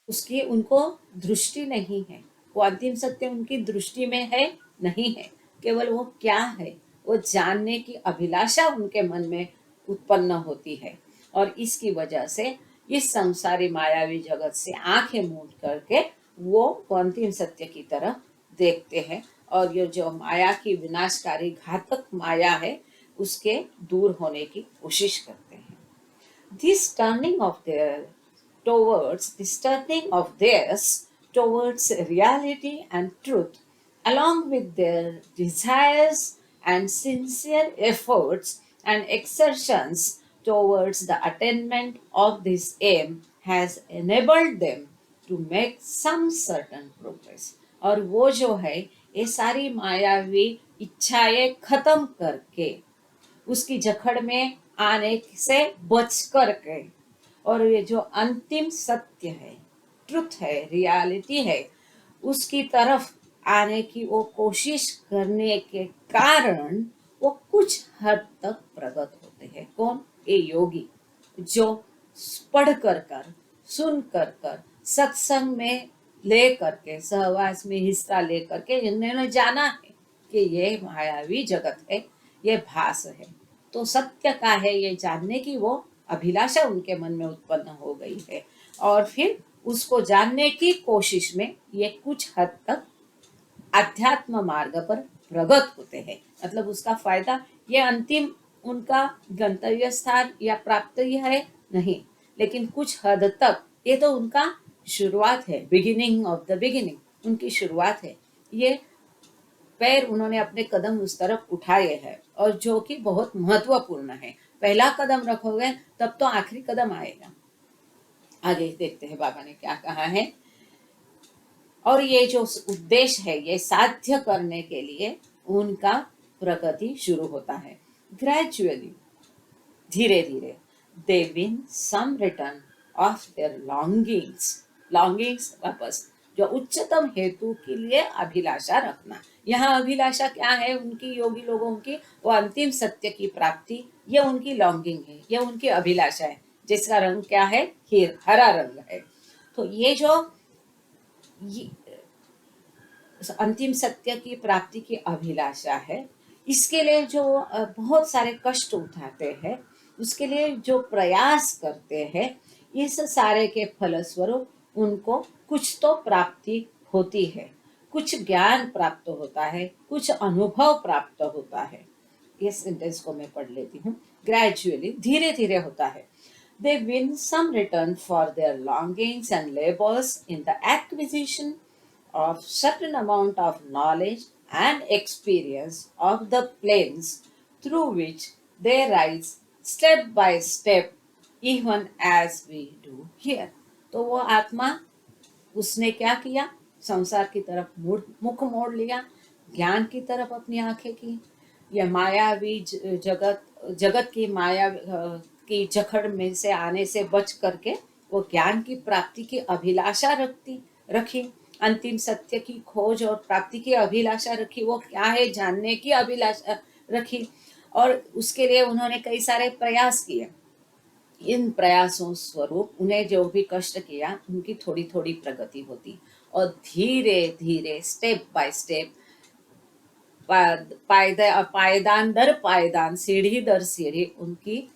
उसकी उनको दृष्टि नहीं है, वो अंतिम सत्य उनकी दृष्टि में है नहीं है, केवल वो क्या है वो जानने की अभिलाषा उनके मन में उत्पन्न होती है, और इसकी वजह से इस संसारी मायावी जगत से आंखें मूंद करके वो अंतिम सत्य की तरफ देखते हैं, और ये जो माया की विनाशकारी घातक माया है उसके दूर होने की कोशिश करते हैं। This turning of theirs towards reality and truth, along with their desires and sincere efforts and exertions towards the attainment of this aim, has enabled them to make some certain progress. और वो जो है ये सारी मायावी इच्छाएं खत्म करके उसकी जकड़ में आने से बच करके और ये जो अंतिम सत्य है, ट्रुथ है, रियलिटी है, उसकी तरफ आने की वो कोशिश करने के कारण वो कुछ हद तक प्रगत होते हैं। कौन? ये योगी जो पढ़ कर सुन कर सत्संग में ले करके सहवास में हिस्सा ले करके इन्होंने जाना है कि ये मायावी जगत है, ये भास है। तो सत्य का है ये जानने की वो अभिलाषा उनके मन में उत्पन्न हो गई है और फिर उसको जानने की कोशिश में ये कुछ हद तक अध्यात्म मार्ग पर प्रगत होते हैं। मतलब उसका फायदा ये अंतिम उनका गंतव्य स्थान या प्राप्त ही है नहीं, लेकिन कुछ हद तक ये तो उनका शुरुआत है, बिगिनिंग ऑफ द बिगिनिंग उनकी शुरुआत है। ये पैर उन्होंने अपने कदम उस तरफ उठाए हैं और जो कि बहुत महत्वपूर्ण है। पहला कदम रखोगे तब तो आखिरी कदम आएगा। आगे देखते हैं बाबा ने क्या कहा है। और ये जो उद्देश्य है ये साध्य करने के लिए उनका प्रगति शुरू होता है। ग्रेजुअली, धीरे धीरे, they win some return of their longings purpose, जो उच्चतम हेतु के लिए अभिलाषा रखना। यहाँ अभिलाषा क्या है उनकी, योगी लोगों की? वो अंतिम सत्य की प्राप्ति, ये उनकी लॉन्गिंग है, ये उनकी अभिलाषा है, जिसका रंग क्या है? हरा रंग है। तो ये जो अंतिम सत्य की प्राप्ति की अभिलाषा है, इसके लिए जो बहुत सारे कष्ट उठाते हैं, उसके लिए जो प्रयास करते हैं, इस सारे के फलस्वरूप उनको कुछ तो प्राप्ति होती है, कुछ ज्ञान प्राप्त होता है, कुछ अनुभव प्राप्त होता है। इस सेंटेंस को मैं पढ़ लेती हूँ। ग्रेजुअली, धीरे धीरे होता है। They win some return for their longings and labors in the acquisition of certain amount of knowledge and experience of the planes through which they rise step by step, even as we do here. तो वो आत्मा, उसने क्या किया? संसार की तरफ मुख मोड़ लिया, ज्ञान की तरफ अपनी आंखें की। यह मायावी जगत की माया की जकड़ में से आने से बच करके वो ज्ञान की प्राप्ति की अभिलाषा रखी। अंतिम सत्य की खोज और प्राप्ति की अभिलाषा रखी। वो क्या है जानने की अभिलाषा रखी और उसके लिए उन्होंने कई सारे प्रयास किए। इन प्रयासों स्वरूप उन्हें जो भी कष्ट किया उनकी थोड़ी थोड़ी प्रगति होती और धीरे धीरे स्टेप बाय स्टेप, पायदान दर पायदान, सीढ़ी दर सीढ़ी उनकी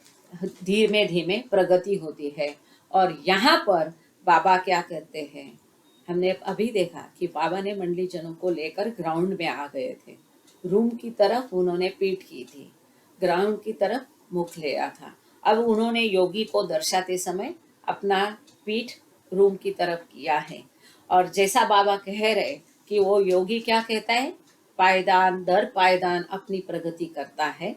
धीमे धीमे प्रगति होती है। और यहाँ पर बाबा क्या कहते हैं, हमने अभी देखा कि बाबा ने मंडली जनों को लेकर ग्राउंड में आ गए थे। रूम की तरफ उन्होंने पीठ की थी, ग्राउंड की तरफ मुख लिया था। अब उन्होंने योगी को दर्शाते समय अपना पीठ रूम की तरफ किया है। और जैसा बाबा कह रहे कि वो योगी क्या कहता है, पायदान दर पायदान अपनी प्रगति करता है।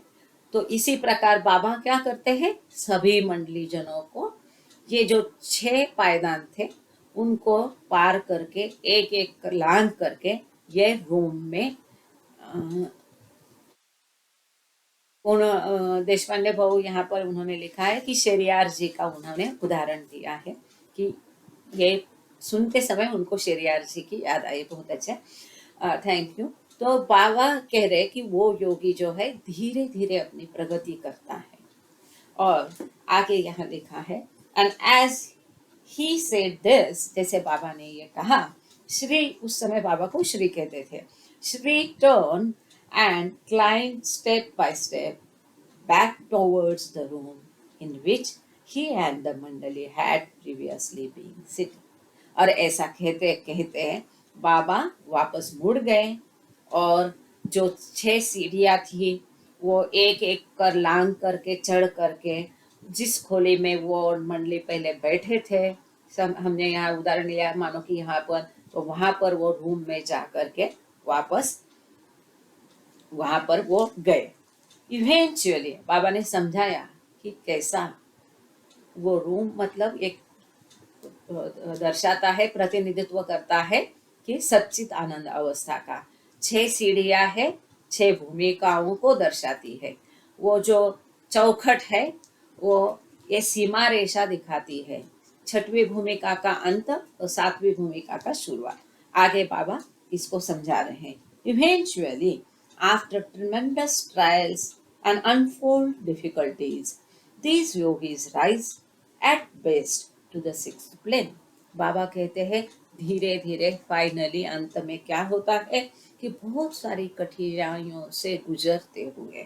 तो इसी प्रकार बाबा क्या करते हैं, सभी मंडली जनों को ये जो 6 पायदान थे उनको पार करके एक एक लांघ करके ये रूम में देशपांडे भाऊ यहाँ पर उन्होंने लिखा है कि शेरियार जी का उन्होंने उदाहरण दिया है कि ये सुनते समय उनको शेरियार जी की याद आई। बहुत अच्छा, थैंक यू। तो बाबा कह रहे कि वो योगी जो है धीरे धीरे अपनी प्रगति करता है। और आगे यहाँ लिखा है, and as he said this, जैसे बाबा ने ये कहा, श्री, उस समय बाबा को श्री कहते थे, Shri turn and climbed step by step back towards the room in which he and the mandali had previously been sitting. और ऐसा कहते कहते बाबा वापस मुड़ गए और जो 6 सीढ़ियाँ थी वो एक एक कर लांग करके चढ़ करके जिस खोली में वो मंडली पहले बैठे थे, हमने यहाँ उदाहरण लिया मानो कि यहाँ पर, तो वहाँ पर वो रूम में जा करके वापस वहां पर वो गए। इवेंचुअली बाबा ने समझाया कि कैसा वो रूम मतलब एक दर्शाता है, प्रतिनिधित्व करता है कि सच्चित आनंद अवस्था का 6 सीढ़ियां है, 6 भूमिकाओं को दर्शाती है। वो जो चौखट है वो ये सीमा रेखा दिखाती है, 6वीं भूमिका का अंत और 7वीं भूमिका का शुरुआत। आगे बाबा इसको समझा रहे हैं। Eventually after ट्रेमेंडस trials and unfold difficulties these yogis rise at best to the sixth plane. बाबा कहते हैं धीरे धीरे फाइनली अंत में क्या होता है कि बहुत सारी कठिनाइयों से गुजरते हुए,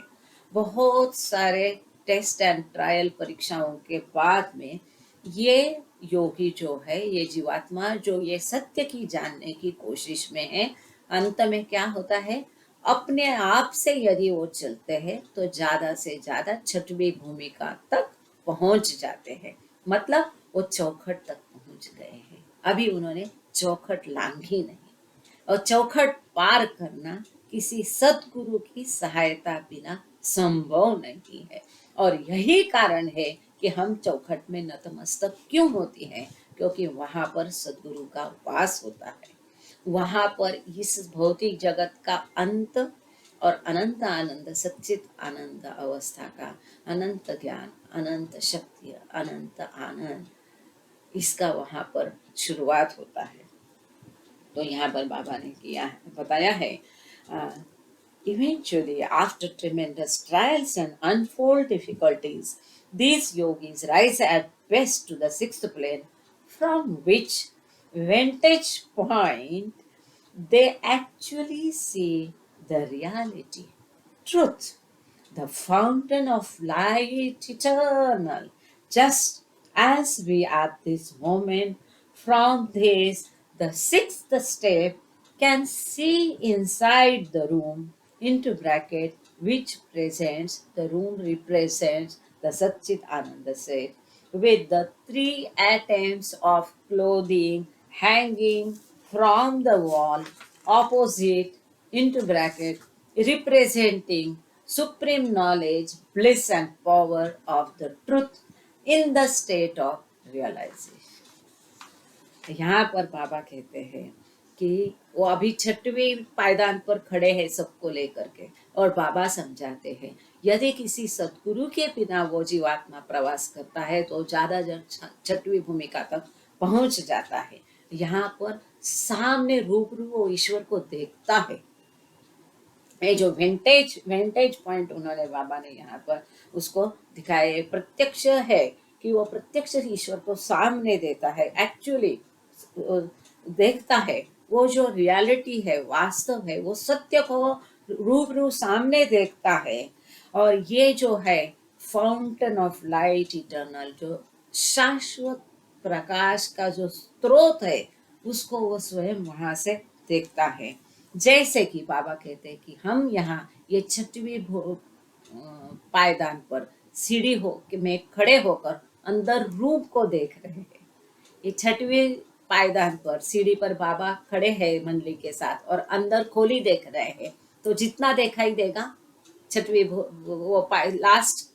बहुत सारे टेस्ट एंड ट्रायल परीक्षाओं के बाद में ये योगी जो है, ये जीवात्मा जो ये सत्य की जानने की कोशिश में है, अंत में क्या होता है, अपने आप से यदि वो चलते हैं तो ज्यादा से ज्यादा 6वीं भूमिका तक पहुंच जाते हैं। मतलब वो चौखट तक पहुंच गए हैं। अभी उन्होंने चौखट लांघी नहीं, और चौखट पार करना किसी सदगुरु की सहायता बिना संभव नहीं है। और यही कारण है कि हम चौखट में नतमस्तक क्यों होती हैं, क्योंकि वहां पर सदगुरु का वास होता है। वहां पर इस भौतिक जगत का अंत और अनंत आनंद, सच्चित आनंद अवस्था का अनंत ज्ञान, अनंत शक्ति, अनंत आनंद, इसका वहां पर शुरुआत होता है। तो यहाँ पर बाबा ने किया है, बताया है, eventually after tremendous trials and unfold difficulties these yogis rise at best to the sixth plane, from which vantage point they actually see the reality, truth, the fountain of light eternal, just as we at this moment from this, the sixth step, can see inside the room, into bracket, which presents, the room represents the Satchit Ananda set, with the 3 items of clothing hanging from the wall opposite, into bracket, representing supreme knowledge, bliss and power of the truth in the state of realization. यहाँ पर बाबा कहते हैं कि वो अभी 6वीं पायदान पर खड़े हैं सबको लेकर के, और बाबा समझाते हैं यदि किसी सदगुरु के बिना वो जीवात्मा प्रवास करता है तो ज्यादा 6वीं भूमिका तक पहुंच जाता है। यहाँ पर सामने रूबरू वो ईश्वर को देखता है। ये जो वेंटेज पॉइंट उन्होंने बाबा ने यहाँ पर उसको दिखाया, प्रत्यक्ष है कि वो प्रत्यक्ष ईश्वर को सामने देता है, एक्चुअली देखता है। वो जो रियलिटी है, वास्तव है, वो सत्य को रूबरू सामने देखता है। और ये जो है फाउंटेन ऑफ लाइट इटर्नल, जो शाश्वत प्रकाश का जो स्रोत है, उसको वो स्वयं वहां से देखता है। जैसे कि बाबा कहते हैं कि हम यहाँ ये 6वीं पायदान पर सीढ़ी हो में खड़े होकर अंदर रूप को देख रहे हैं। ये 6वीं पायदान पर सीढ़ी पर बाबा खड़े हैं मंडली के साथ और अंदर खोली देख रहे हैं। तो जितना दिखाई देगा 6वीं वो लास्ट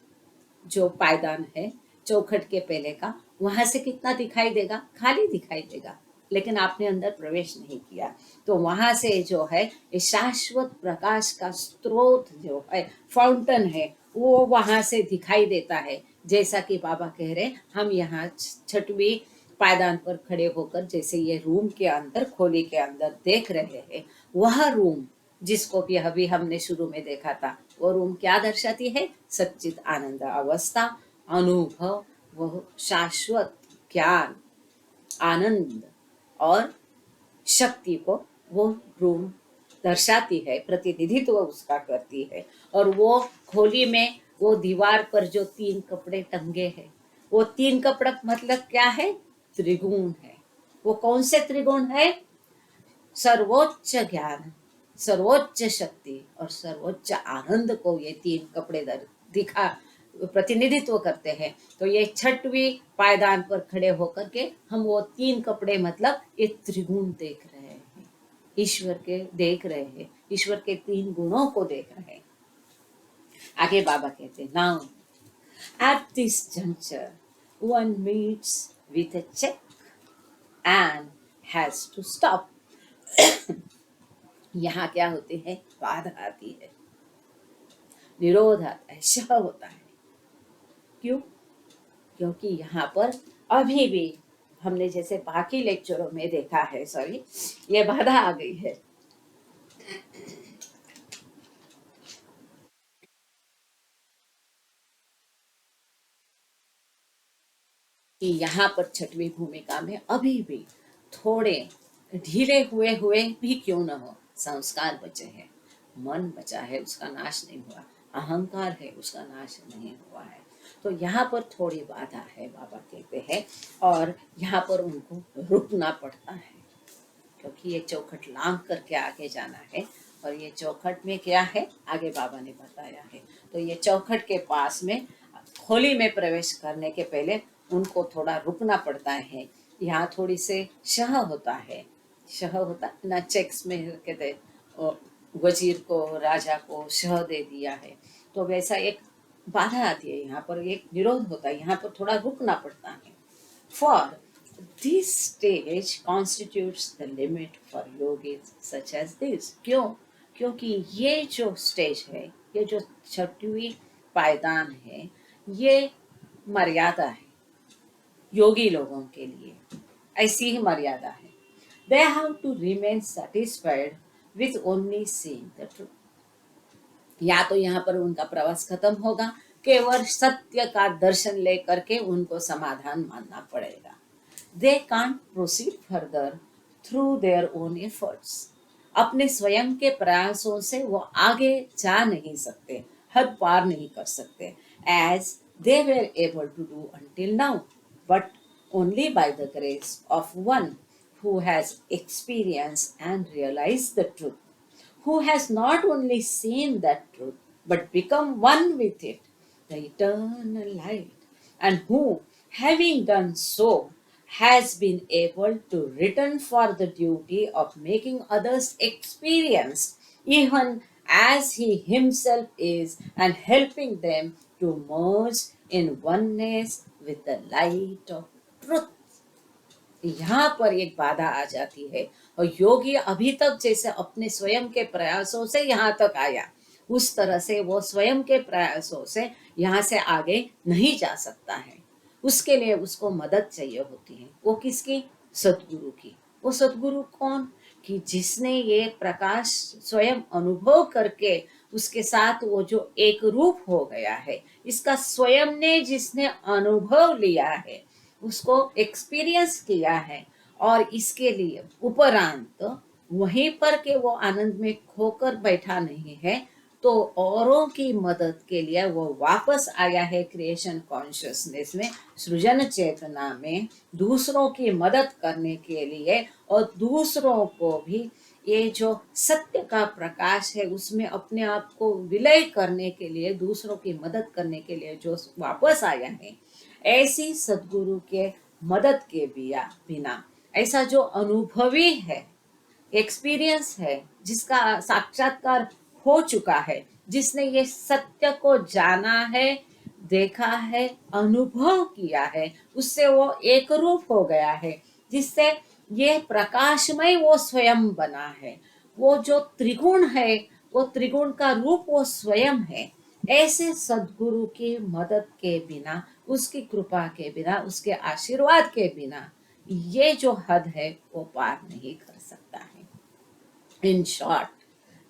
जो पायदान है चौखट के पहले का, वहां से कितना दिखाई देगा, खाली दिखाई देगा, लेकिन आपने अंदर प्रवेश नहीं किया। तो वहां से जो है ये शाश्वत प्रकाश का स्रोत जो है, फाउंटेन है, वो वहां से दिखाई देता है। जैसा कि बाबा कह रहे, हम यहाँ 6वीं पायदान पर खड़े होकर जैसे ये रूम के अंदर, खोली के अंदर देख रहे हैं, वह रूम जिसको भी अभी हमने शुरू में देखा था, वो रूम क्या दर्शाती है, सच्चित आनंद अवस्था, अनुभव, वह शाश्वत ज्ञान, आनंद और शक्ति को वो रूम दर्शाती है, प्रतिनिधित्व उसका करती है। और वो खोली में वो दीवार पर जो 3 कपड़े टंगे हैं, वो 3 कपड़े मतलब क्या है, त्रिगुण है। वो कौन से त्रिगुण है, सर्वोच्च ज्ञान, सर्वोच्च शक्ति और सर्वोच्च आनंद को ये 3 कपड़े दिखा प्रतिनिधित्व करते हैं। तो ये 6वीं पायदान पर खड़े होकर के हम वो 3 कपड़े मतलब ये त्रिगुण देख रहे हैं, ईश्वर के देख रहे हैं, ईश्वर के 3 गुणों को देख रहे हैं। आगे बाबा कहते हैं, now at this juncture one meets with a check and has to stop यहाँ क्या होती है, बाधा आती है, निरोध आता है, शह होता है। क्यों? क्योंकि यहाँ पर अभी भी हमने जैसे बाकी लेक्चरों में देखा है, सॉरी, ये बाधा आ गई है कि यहाँ पर छठवीं भूमिका में अभी भी थोड़े ढीले हुए हुए भी क्यों न हो, संस्कार बचे हैं, मन बचा है, उसका नाश नहीं हुआ, अहंकार है, उसका नाश नहीं हुआ है। तो यहाँ पर थोड़ी बाधा है, बाबा कहते हैं, और यहाँ पर उनको रुकना पड़ता है, क्योंकि ये चौखट लांग करके आगे जाना है। और ये चौखट में क्या है, आगे बाबा ने बताया है। तो ये चौखट के पास में खोली में प्रवेश करने के पहले उनको थोड़ा रुकना पड़ता है। यहाँ थोड़ी से शह होता है, शह होता है ना, चेक्स में कहते हैं, वजीर को, राजा को शह दे दिया है, तो वैसा एक बाधा आती है, यहाँ पर एक निरोध होता है, यहाँ पर थोड़ा रुकना पड़ता है। For this stage constitutes the limit for yogis such as this. क्यों? क्योंकि ये जो स्टेज है, ये जो छठवीं पायदान है, ये मर्यादा है योगी लोगों के लिए, ऐसी ही मर्यादा है। They have to remain satisfied with only seeing the truth. या तो यहाँ पर उनका प्रवास खत्म होगा, केवल सत्य का दर्शन लेकर के उनको समाधान मानना पड़ेगा। They can't proceed further through their own efforts. अपने स्वयं के प्रयासों से वो आगे जा नहीं सकते, हद पार नहीं कर सकते, as they were able to do until now, but only by the grace of one who has experienced and realized the truth, who has not only seen that truth but become one with it, the eternal light, and who, having done so, has been able to return for the duty of making others experience even as he himself is, and helping them to merge in oneness with the light of truth. यहाँ पर एक बाधा आ जाती है, और योगी अभी तक जैसे अपने स्वयं के प्रयासों से यहाँ तक आया, उस तरह से वो स्वयं के प्रयासों से यहाँ से आगे नहीं जा सकता है। उसके लिए उसको मदद चाहिए होती है। वो किसकी? सदगुरु की। वो सदगुरु कौन? कि जिसने ये प्रकाश स्वयं अनुभव करके उसके साथ वो जो एक रूप हो गया है, इसका स्वयं ने जिसने अनुभव लिया है, उसको एक्सपीरियंस किया है, और इसके लिए उपरांत वहीं पर के वो आनंद में खोकर बैठा नहीं है, तो औरों की मदद के लिए वो वापस आया है क्रिएशन कॉन्शियसनेस में, सृजन चेतना में, दूसरों की मदद करने के लिए, और दूसरों को भी ये जो सत्य का प्रकाश है उसमें अपने आप को विलय करने के लिए, दूसरों की मदद करने के लिए जो वापस आया है। ऐसी सदगुरु के मदद के बिना ऐसा जो अनुभवी है, एक्सपीरियंस है, जिसका साक्षात्कार हो चुका है, जिसने ये सत्य को जाना है, देखा है, अनुभव किया है, उससे वो एक रूप हो गया है, जिससे ये प्रकाशमय वो स्वयं बना है। वो जो त्रिगुण है, वो त्रिगुण का रूप वो स्वयं है। ऐसे सदगुरु की मदद के बिना, उसकी कृपा के बिना, उसके आशीर्वाद के बिना ये जो हद है वो पार नहीं कर सकता है। In short,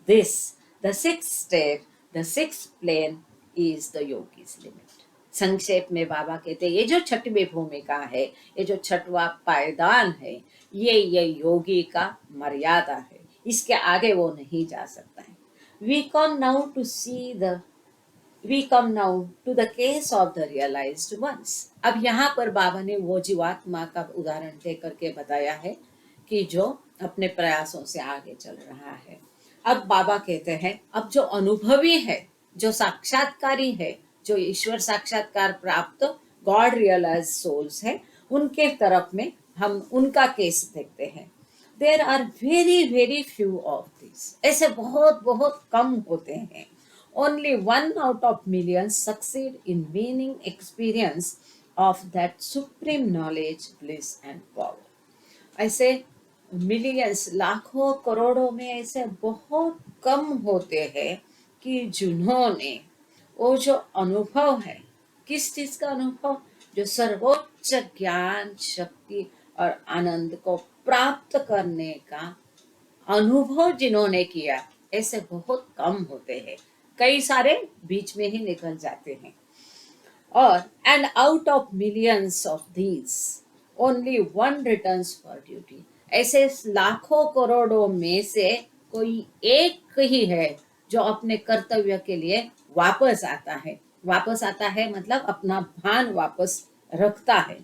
this, the sixth step, the sixth plane is the yogi's limit. संक्षेप में बाबा कहते हैं, ये जो छठवीं भूमिका है, ये जो छठवा पायदान है, ये योगी का मर्यादा है, इसके आगे वो नहीं जा सकता है। We come now to see the We come now to the case of the realized ones. अब यहाँ पर बाबा ने वो जीवात्मा का उदाहरण दे करके बताया है कि जो अपने प्रयासों से आगे चल रहा है। अब बाबा कहते हैं, अब जो अनुभवी है, जो साक्षात्कारी है, जो ईश्वर साक्षात्कार प्राप्त गॉड रियलाइज सोल्स है, उनके तरफ में हम उनका केस देखते हैं। There are very very few of this, ऐसे बहुत बहुत कम होते हैं। Only 1 out of millions succeed in winning experience of that supreme knowledge, bliss and power. ऐसे मिलियंस लाखों करोड़ों में ऐसे बहुत कम होते हैं कि जिन्होंने वो जो अनुभव है, किस चीज का अनुभव, जो सर्वोच्च ज्ञान शक्ति और आनंद को प्राप्त करने का अनुभव जिन्होंने किया, ऐसे बहुत कम होते हैं। कई सारे बीच में ही निकल जाते हैं। और and out of millions of these only one returns for duty. ऐसे लाखों करोड़ों में से कोई एक ही है जो अपने कर्तव्य के लिए वापस आता है। वापस आता है मतलब अपना भान वापस रखता है।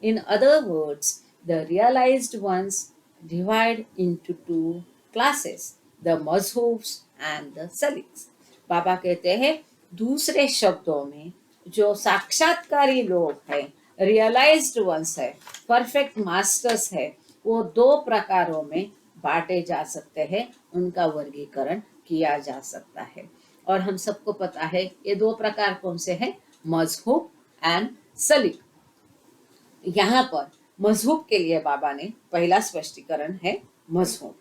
In other words, the realized ones divide into two classes, the majzoobs and the saliks. Baba कहते हैं दूसरे शब्दों में जो साक्षात्कारी लोग हैं, रियलाइज्ड वंस है, परफेक्ट मास्टर्स है, वो दो प्रकारों में बांटे जा सकते हैं, उनका वर्गीकरण किया जा सकता है। और हम सबको पता है ये दो प्रकार कौन से हैं, मजहूब एंड सलीक। यहाँ पर मजहूब के लिए बाबा ने पहला स्पष्टीकरण है मजहूब।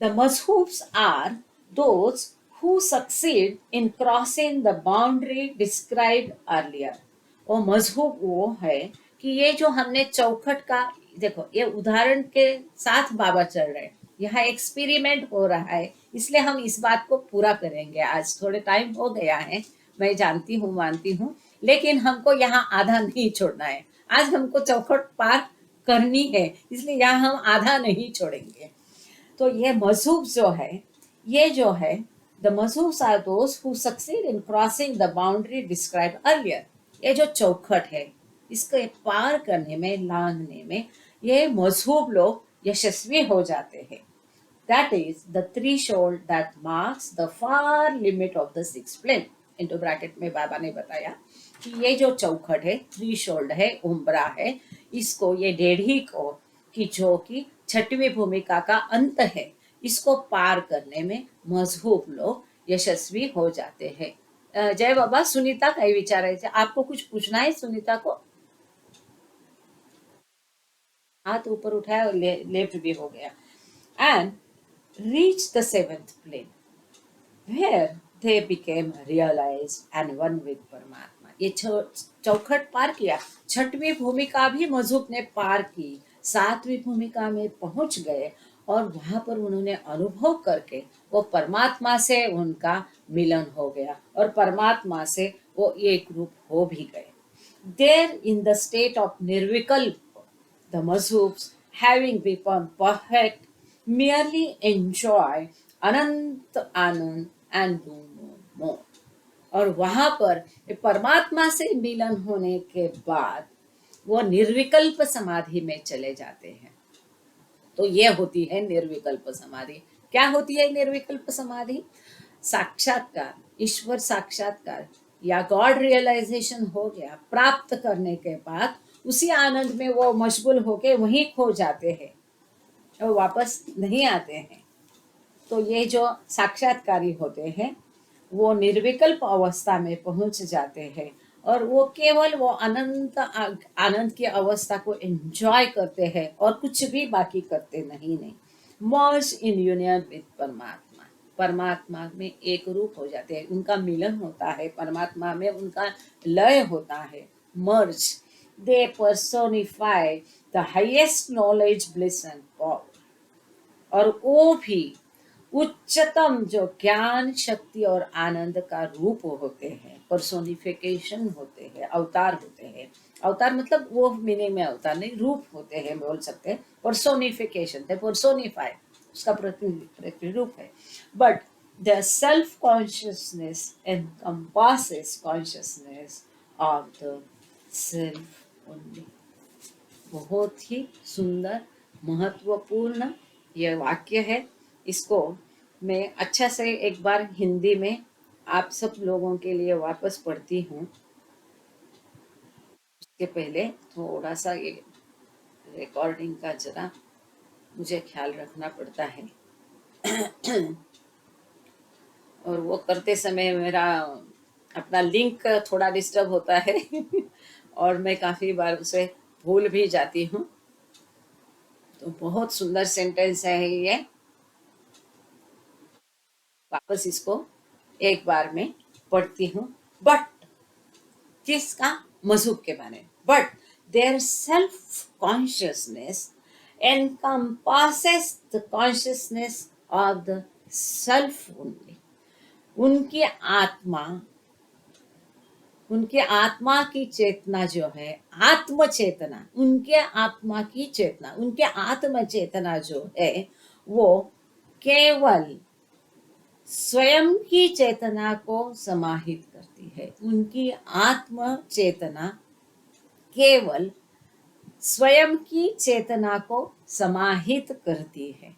The Mazhubs are those who succeed in crossing the boundary described earlier. और मजहूब वो है कि ये जो हमने चौखट का, देखो ये उदाहरण के साथ बाबा चल रहे हैं, यहाँ एक्सपेरिमेंट हो रहा है, इसलिए हम इस बात को पूरा करेंगे। आज थोड़े टाइम हो गया है, मैं जानती हूँ, मानती हूँ, लेकिन हमको यहाँ आधा नहीं छोड़ना है। आज हमको चौखट पार करनी है, इसलिए यहाँ हम आधा नहीं छोड़ेंगे। तो ये मजहूब जो है, ये जो है, the majzoobs are those who succeed in crossing the boundary describe earlier. ये जो चौखट है, इसको पार करने में, लांघने में, ये मजहूब लोग यशस्वी हो जाते हैं। That is the threshold that marks the far limit of the six plane. Into bracket में बाबा ने बताया कि ये जो चौखट है, थ्रेशोल्ड है, उम्बरा है, इसको, ये डेढ़ी को कि जो कि छठवीं भूमिका का अंत है, इसको पार करने में मजहूब लोग यशस्वी हो जाते हैं। जय बाबा, सुनीता का विचार है, आपको कुछ पूछना है सुनीता को? हाथ ऊपर उठाया और लेफ्ट भी हो गया। And reach the seventh plane where they became realized and one with परमात्मा। ये चौखट पार किया, छठवीं भूमिका भी मजहूब ने पार की, सातवीं भूमिका में पहुंच गए और वहां पर उन्होंने अनुभव करके वो परमात्मा से उनका मिलन हो गया और परमात्मा से वो एक रूप हो भी गए। देर इन द स्टेट ऑफ निर्विकल्प, the Mazhubs, having become perfect, merely enjoy Anant Anand and do no more। और वहां पर परमात्मा से मिलन होने के बाद वो निर्विकल्प समाधि में चले जाते हैं। तो ये होती है निर्विकल्प समाधि। क्या होती है निर्विकल्प समाधि? साक्षात्कार, ईश्वर साक्षात्कार या गॉड रियलाइजेशन हो गया, प्राप्त करने के बाद उसी आनंद में वो मशगूल होके वहीं खो जाते हैं और वापस नहीं आते हैं। तो ये जो साक्षात्कारी होते हैं वो निर्विकल्प अवस्था में पहुंच जाते हैं और वो केवल वो अनंत आनंद की अवस्था को एंजॉय करते हैं और कुछ भी बाकी करते नहीं। मर्ज इन यूनियन विद परमात्मा, परमात्मा में एक रूप हो जाते हैं, उनका मिलन होता है, परमात्मा में उनका लय होता है, merge. They personify the highest knowledge, bliss and power. और वो भी उच्चतम जो ज्ञान शक्ति और आनंद का रूप होते हैं, पर्सोनिफिकेशन होते हैं, अवतार होते हैं। अवतार मतलब वो मीनिंग में अवतार नहीं, रूप होते हैं, बोल सकते हैं पर्सोनिफिकेशन, दे पर्सोनिफाई, उसका प्रतिरूप है। But the self consciousness encompasses consciousness of the self only। बहुत ही सुंदर, महत्वपूर्ण यह वाक्य है। इसको मैं अच्छा से एक बार हिंदी में आप सब लोगों के लिए वापस पढ़ती हूँ। उसके पहले थोड़ा सा ये रिकॉर्डिंग का जरा मुझे ख्याल रखना पड़ता है और वो करते समय मेरा अपना लिंक थोड़ा डिस्टर्ब होता है और मैं काफ़ी बार उसे भूल भी जाती हूँ। तो बहुत सुंदर सेंटेंस है ये। वापस इसको एक बार में पढ़ती हूँ। बट, किसका? मजहूब के बारे में। But their self consciousness encompasses the consciousness of the self only. उनकी आत्मा, उनके आत्मा की चेतना जो है, आत्म चेतना, उनके आत्मा की चेतना, उनके आत्म चेतना जो है वो केवल स्वयं की चेतना को समाहित करती है। उनकी आत्म चेतना केवल स्वयं की चेतना को समाहित करती है।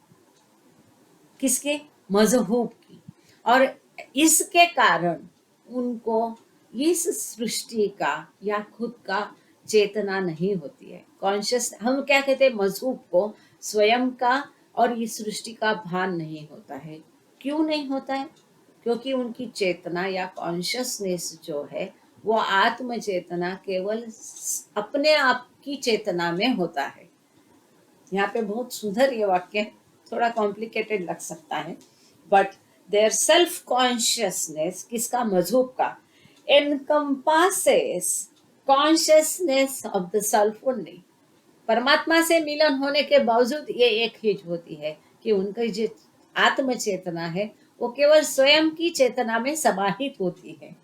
किसके? मजहूब की। और इसके कारण उनको इस सृष्टि का या खुद का चेतना नहीं होती है। कॉन्शियस, हम क्या कहते हैं, मजहूब को स्वयं का और इस सृष्टि का भान नहीं होता है। क्यों नहीं होता है? क्योंकि उनकी चेतना या कॉन्शियसनेस जो है वो आत्म चेतना केवल अपने आप की चेतना में होता है। यहाँ पे बहुत सुंदर ये वाक्य है, थोड़ा कॉम्प्लिकेटेड लग सकता है, बट देयर सेल्फ कॉन्शियसनेस, किसका? मजहूब का, encompasses consciousness of the self only. परमात्मा से मिलन होने के बावजूद ये एक ही होती है कि उनकी जो आत्म चेतना है वो केवल स्वयं की चेतना में समाहित होती है।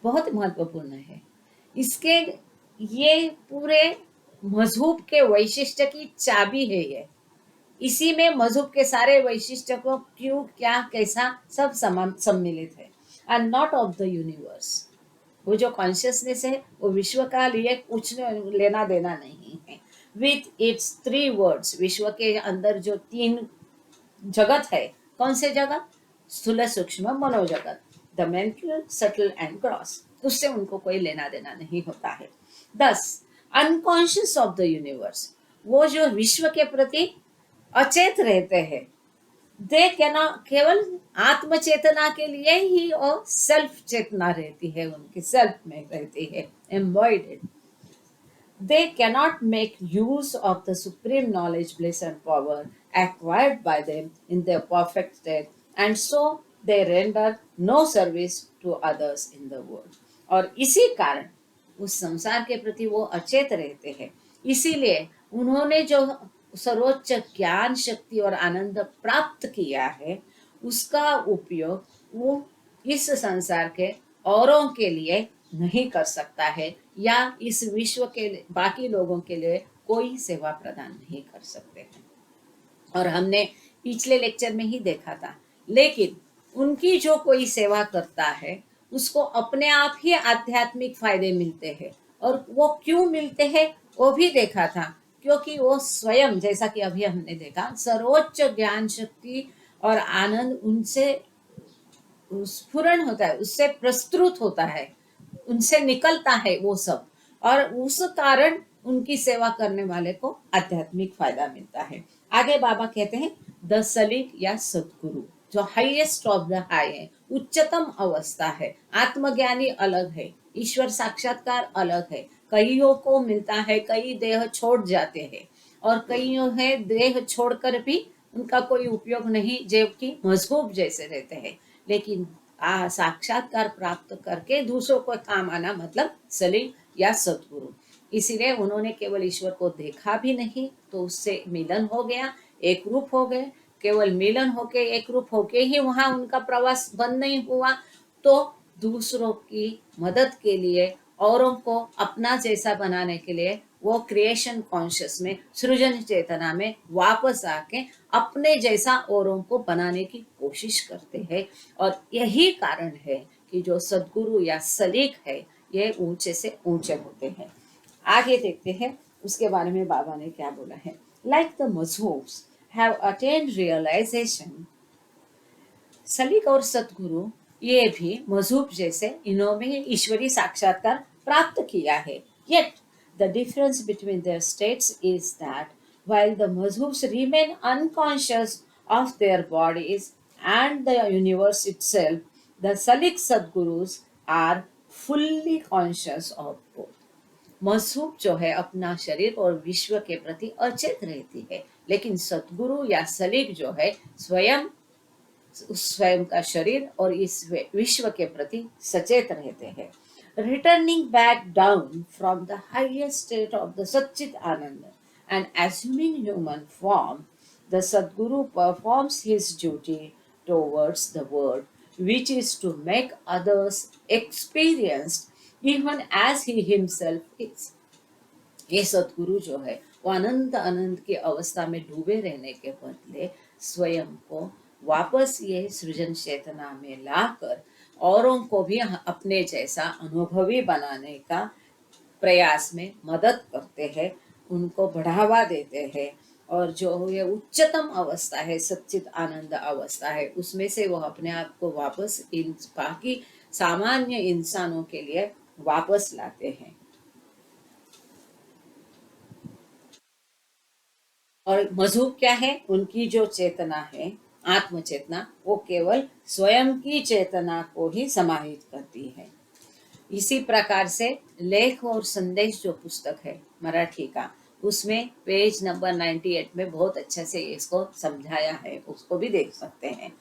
बहुत महत्वपूर्ण है। इसके ये पूरे मजहूब के वैशिष्ट्य की चाबी है ये। इसी में मजहूब के सारे वैशिष्ट्य को क्यों, क्या, कैसा सब सम्मिलित है। And not of the universe. वो जो कॉन्शियसनेस है वो विश्व का लिए कुछ लेना देना नहीं है। विथ इट्स 3 वर्ड्स, विश्व के अंदर जो 3 जगत है, कौन से जगत? स्थूल, सूक्ष्म, मनोजगत, the mental, subtle and gross, उससे उनको कोई लेना देना नहीं होता है। 10 अनकॉन्शियस ऑफ द यूनिवर्स, वो जो विश्व के प्रति अचेत रहते हैं। दे केवल आत्म चेतना के लिए ही और सेल्फ चेतना रहती है, उनकी सेल्फ में रहती है, एम्बॉयडेड। They cannot make use of the supreme knowledge, bliss, and power acquired by them in their perfect state, and so they render no service to others in the world. और इसी कारण उस संसार के प्रति वो अचेत रहते हैं। इसीलिए उन्होंने जो सर्वोच्च ज्ञान, शक्ति और आनंद प्राप्त किया है, उसका उपयोग वो इस संसार के औरों के लिए नहीं कर सकता है, या इस विश्व के बाकी लोगों के लिए कोई सेवा प्रदान नहीं कर सकते हैं। और हमने पिछले लेक्चर में ही देखा था, लेकिन उनकी जो कोई सेवा करता है उसको अपने आप ही आध्यात्मिक फायदे मिलते हैं। और वो क्यों मिलते हैं वो भी देखा था, क्योंकि वो स्वयं, जैसा कि अभी हमने देखा, सर्वोच्च ज्ञान, शक्ति और आनंद उनसे स्फुरण होता है, उससे प्रस्तुत होता है, उनसे निकलता है वो सब, और उस कारण उनकी सेवा करने वाले को आध्यात्मिक फायदा मिलता है। आगे बाबा कहते हैं द सलीक या सदगुरु, जो हाईएस्ट ऑफ द हाई है, उच्चतम अवस्था है। आत्मज्ञानी अलग है, ईश्वर साक्षात्कार अलग है। कईयों को मिलता है, कई देह छोड़ जाते हैं, और कईयों है देह छोड़कर भी उनका कोई उपयोग नहीं, जबकि मजहूब जैसे रहते हैं। लेकिन साक्षात्कार प्राप्त करके दूसरों को काम आना मतलब सलीम या सदगुरु। इसीलिए उन्होंने केवल ईश्वर को देखा भी नहीं, तो उससे मिलन हो गया, एक रूप हो गए। केवल मिलन होके, एक रूप होके ही वहां उनका प्रवास बंद नहीं हुआ, तो दूसरों की मदद के लिए, औरों को अपना जैसा बनाने के लिए वो क्रिएशन कॉन्शियस में, सृजन चेतना में वापस आके अपने जैसा औरों को बनाने की कोशिश करते हैं। और यही कारण है कि जो सदगुरु या सलीक है ये ऊंचे से ऊंचे होते हैं। आगे देखते हैं उसके बारे में बाबा ने क्या बोला है। Like the majzoobs have attained realization, सलीक और सदगुरु ये भी मजहूब जैसे इन्होंने ईश्वरी साक्षात्कार प्राप्त किया है। Yet the difference between their states is that while the mazhubs remain unconscious of their bodies and the universe itself, the Salik Sadgurus are fully conscious of both. मसरूप जो है अपना शरीर और विश्व के प्रति अचेत रहती है, लेकिन सतगुरु या सलीक जो है स्वयं स्वयं का शरीर और इस विश्व के प्रति सचेत रहते हैं. Returning back down from the highest state of the Sachchit Ananda and assuming human form, the Sadguru performs his duty towards the world, which is to make others experienced even as he himself is. ये सतगुरु जो है वो अनंत अनंत की अवस्था में डूबे रहने के बदले स्वयं को वापस ये सृजन चेतना में लाकर औरों को भी अपने जैसा अनुभवी बनाने का प्रयास में मदद करते हैं, उनको बढ़ावा देते हैं. और जो ये उच्चतम अवस्था है, सच्चित आनंद अवस्था है, उसमें से वो अपने आप को वापस इन बाकी सामान्य इंसानों के लिए वापस लाते हैं. और मजहूब क्या है? उनकी जो चेतना है, आत्म चेतना, वो केवल स्वयं की चेतना को ही समाहित करती है. इसी प्रकार से लेख और संदेश जो पुस्तक है मराठी का, उसमें पेज नंबर 98 में बहुत अच्छे से इसको समझाया है, उसको भी देख सकते हैं.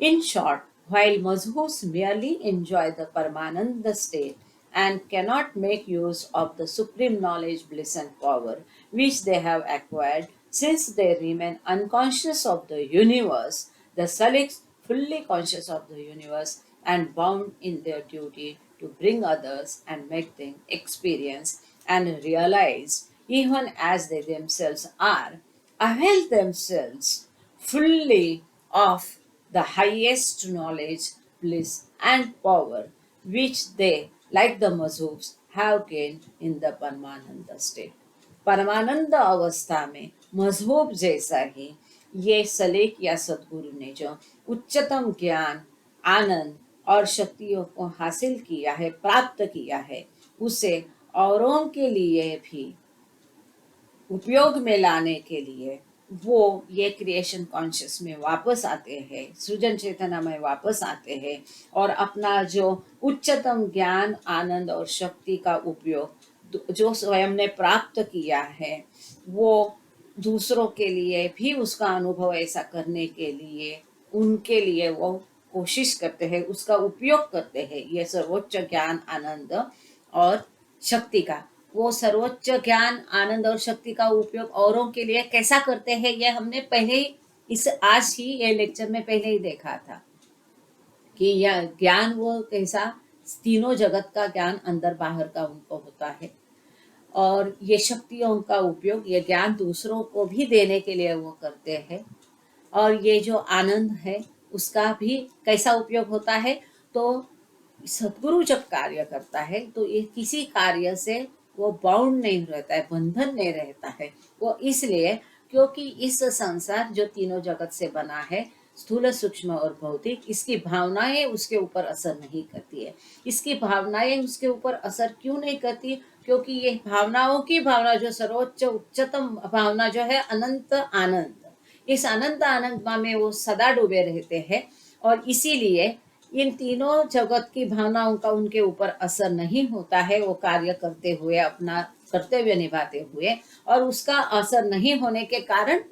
In short, while Mazhus merely enjoy the Paramananda state and cannot make use of the supreme knowledge, bliss, and power which they have acquired, since they remain unconscious of the universe, the Saliks fully conscious of the universe and bound in their duty to bring others and make them experience and realize, even as they themselves are, avail themselves fully of the highest knowledge, bliss, and power which they, like the Mazhubs, have gained in the Paramananda state. परमानंद अवस्था में मजहूब जैसा ही ये सलेख या सदगुरु ने जो उच्चतम ज्ञान, आनंद और शक्तियों को हासिल किया है, प्राप्त किया है, उसे औरों के लिए भी उपयोग में लाने के लिए वो ये क्रिएशन कॉन्शियस में वापस आते हैं, सृजन चेतना में वापस आते हैं और अपना जो उच्चतम ज्ञान, आनंद और शक्ति का उपयोग जो स्वयं ने प्राप्त किया है, वो दूसरों के लिए भी उसका अनुभव ऐसा करने के लिए उनके लिए वो कोशिश करते हैं, उसका उपयोग करते हैं. ये सर्वोच्च ज्ञान, आनंद और शक्ति का, वो सर्वोच्च ज्ञान, आनंद और शक्ति का उपयोग औरों के लिए कैसा करते हैं, ये हमने पहले ही इस आज ही ये लेक्चर में पहले ही देखा था कि यह ज्ञान वो कैसा तीनों जगत का ज्ञान अंदर बाहर का उनको होता है. और ये शक्तियों का उपयोग, ये ज्ञान दूसरों को भी देने के लिए वो करते हैं. और ये जो आनंद है उसका भी कैसा उपयोग होता है, तो सदगुरु जब कार्य करता है तो ये किसी कार्य से वो बाउंड नहीं रहता है, बंधन नहीं रहता है. वो इसलिए क्योंकि इस संसार जो तीनों जगत से बना है, स्थूल, सूक्ष्म और भौतिक, इसकी भावनाएं उसके ऊपर असर नहीं करती है. इसकी भावनाएं उसके ऊपर असर क्यों नहीं करती? क्योंकि ये भावनाओं की भावना जो सर्वोच्च उच्चतम भावना जो है अनंत आनंद, इस अनंत आनंद में वो सदा डूबे रहते हैं. और इसीलिए इन तीनों जगत की भावनाओं का उनके ऊपर असर नहीं होता है, वो कार्य करते हुए, अपना कर्तव्य निभाते हुए, और उसका असर नहीं होने के कारण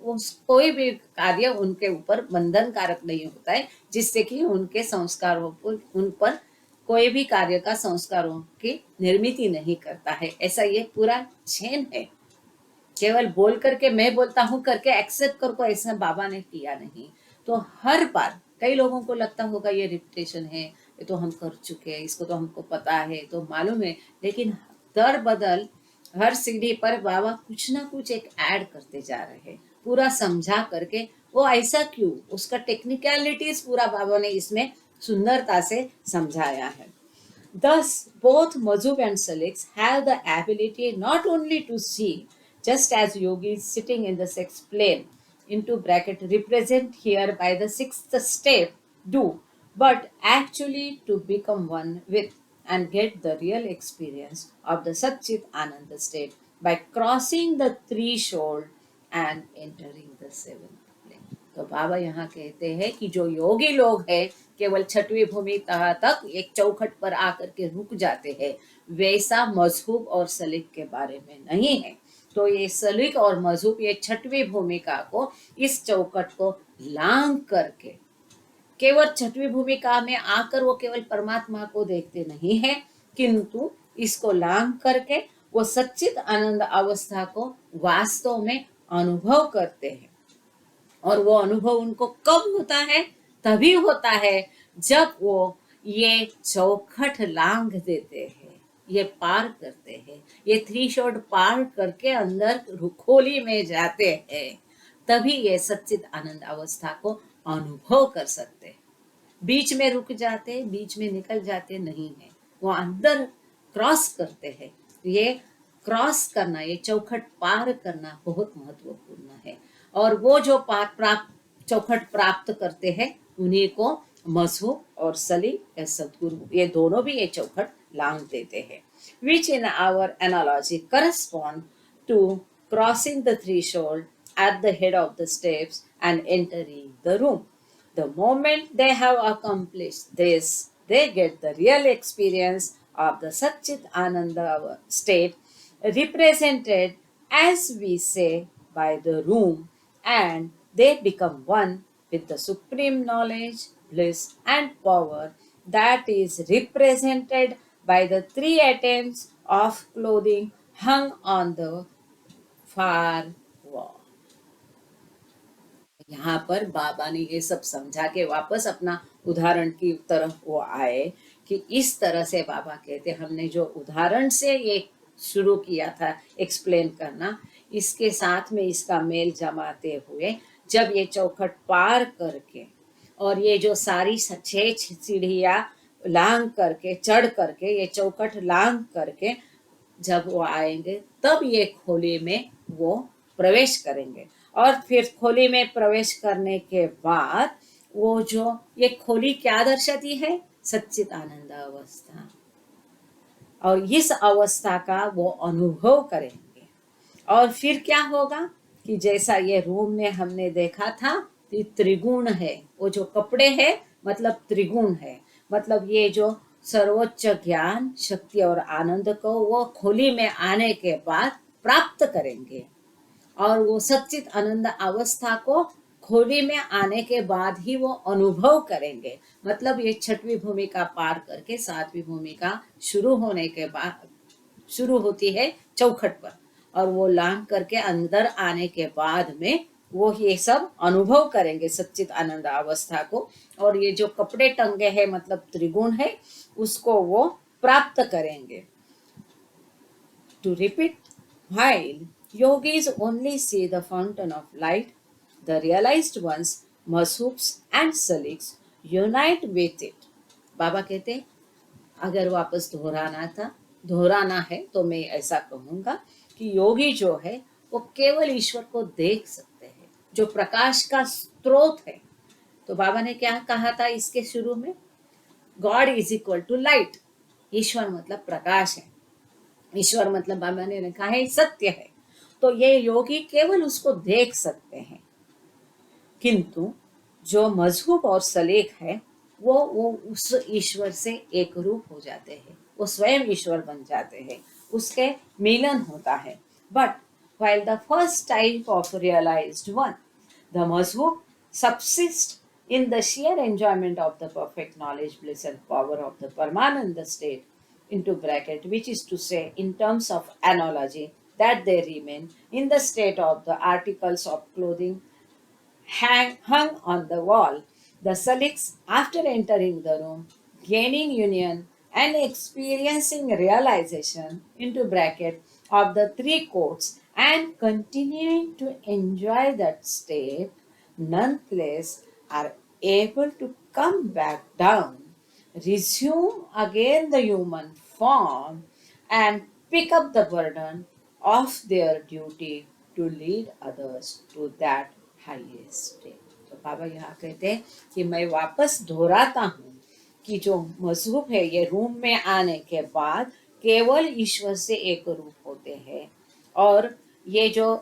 कोई भी कार्य उनके ऊपर बंधन कारक नहीं होता है, जिससे कि उनके संस्कारों पर, उन पर कोई भी कार्य का संस्कारों की निर्मित नहीं करता है. ऐसा ये पूरा चेन है. केवल बोल करके मैं बोलता हूँ करके एक्सेप्ट करको ऐसा बाबा ने किया नहीं. तो हर बार कई लोगों को लगता होगा ये रिपीटेशन है, ये तो हम कर चुके हैं, इसको तो हमको पता है, तो मालूम है, लेकिन दर बदल हर सीढ़ी पर बाबा कुछ ना कुछ एक ऐड करते जा रहे हैं, पूरा समझा करके. वो ऐसा क्यों, उसका टेक्निकलिटीज पूरा बाबा ने इसमें सुंदरता से समझाया है. Thus, both Mazhub and Saliks have the ability not only to see, just as yogis sitting in the sixth plane, into bracket represent here by the sixth step, do, but actually to become one with and get the real experience of the Satchit Ananda state by crossing the threshold and entering the seventh plane. तो बाबा यहाँ कहते हैं कि जो योगी लोग हैं केवल छठवीं भूमिका तक एक चौखट पर आकर के रुक जाते हैं, वैसा मजहूब और सलीक के बारे में नहीं है। तो ये सलीक और मजहूब ये छठवीं भूमिका को, इस चौखट को लांग करके केवल छठवीं भूमिका में आकर वो केवल परमात्मा को देखते नहीं है, किंतु इसको लांग करके वो सच्चित आनंद अवस्था को वास्तव में अनुभव करते हैं। और वो अनुभव उनको कब होता है? तभी होता है जब वो ये चौखट लांग देते हैं, ये पार करते हैं, ये थ्रेशोल्ड पार करके अंदर खोली में जाते हैं, तभी ये सच्चित आनंद अवस्था को अनुभव कर सकते हैं। बीच में रुक जाते, बीच में निकल जाते नहीं है, वो अंदर क्रॉस करते हैं। ये क्रॉस करना, ये चौखट पार करना बहुत महत्वपूर्ण है। और वो जो चौखट प्राप्त करते हैं उन्हीं को मजहूब और सलीम या सदगुरु, ये दोनों भी ये चौखट लांग देते हैं, which in our analogy correspond to crossing the threshold at the head of the steps and entering the room. The moment they have accomplished this, they get the real experience of the Satchit Ananda state, represented, as we say, by the room, and they become one with the supreme knowledge, bliss, and power that is represented by the three items of clothing hung on the far wall. यहाँ पर बाबा ने ये सब समझा के वापस अपना उदाहरण की तरफ वो आए कि इस तरह से बाबा कहते, हमने जो उदाहरण से ये शुरू किया था एक्सप्लेन करना, इसके साथ में इसका मेल जमाते हुए जब ये चौखट पार करके और ये जो सारी 6 सीढ़ियाँ लांग करके चढ़ करके ये चौखट लांग करके जब वो आएंगे, तब ये खोली में वो प्रवेश करेंगे। और फिर खोली में प्रवेश करने के बाद वो जो ये खोली क्या दर्शाती है? सच्चित आनंद अवस्था। और इस अवस्था का वो अनुभव करेंगे। और फिर क्या होगा कि जैसा ये रूम में हमने देखा था कि त्रिगुण है, वो जो कपड़े हैं मतलब त्रिगुण है, मतलब ये जो सर्वोच्च ज्ञान, शक्ति और आनंद को वो खोली में आने के बाद प्राप्त करेंगे। और वो सच्चित आनंद अवस्था को खोली में आने के बाद ही वो अनुभव करेंगे। मतलब ये छठवीं भूमिका पार करके सातवीं भूमिका शुरू होने के बाद शुरू होती है चौखट पर, और वो लांग करके अंदर आने के बाद में वो ये सब अनुभव करेंगे सच्चित आनंद अवस्था को। और ये जो कपड़े टंगे हैं मतलब त्रिगुण है, उसको वो प्राप्त करेंगे। To repeat, while yogis only see the fountain of light, the realized ones, masubs and saliks, unite with it. बाबा कहते अगर वापस दोहराना है तो मैं ऐसा कहूँगा कि योगी जो है वो केवल ईश्वर को देख सकते हैं, जो प्रकाश का स्रोत है। तो बाबा ने क्या कहा था इसके शुरू में? God is equal to light. ईश्वर मतलब प्रकाश है, ईश्वर मतलब बाबा ने कहा है सत्य है। तो ये योगी केवल उसको देख सकते हैं, किंतु जो मजहूब और सलेख है वो उस ईश्वर से एक रूप हो जाते हैं, वो स्वयं ईश्वर बन जाते हैं, उसके मिलन होता है। But while the first type of realized one, the mazhub, subsist in the sheer enjoyment of the perfect knowledge, bliss and power of the Paramananda state, into bracket, which is to say, in terms of analogy, that they remain in the state of the articles of clothing hung on the wall. The saliks, after entering the room, gaining union and experiencing realization into bracket of the three courts and continuing to enjoy that state, nonetheless are able to come back down, resume again the human form, and pick up the burden of their duty to lead others to that highest state. तो बाबा यहाँ कहते हैं कि मैं वापस दोहराता हूँ कि जो मजहूब है ये रूम में आने के बाद केवल ईश्वर से एक रूप होते हैं, और ये जो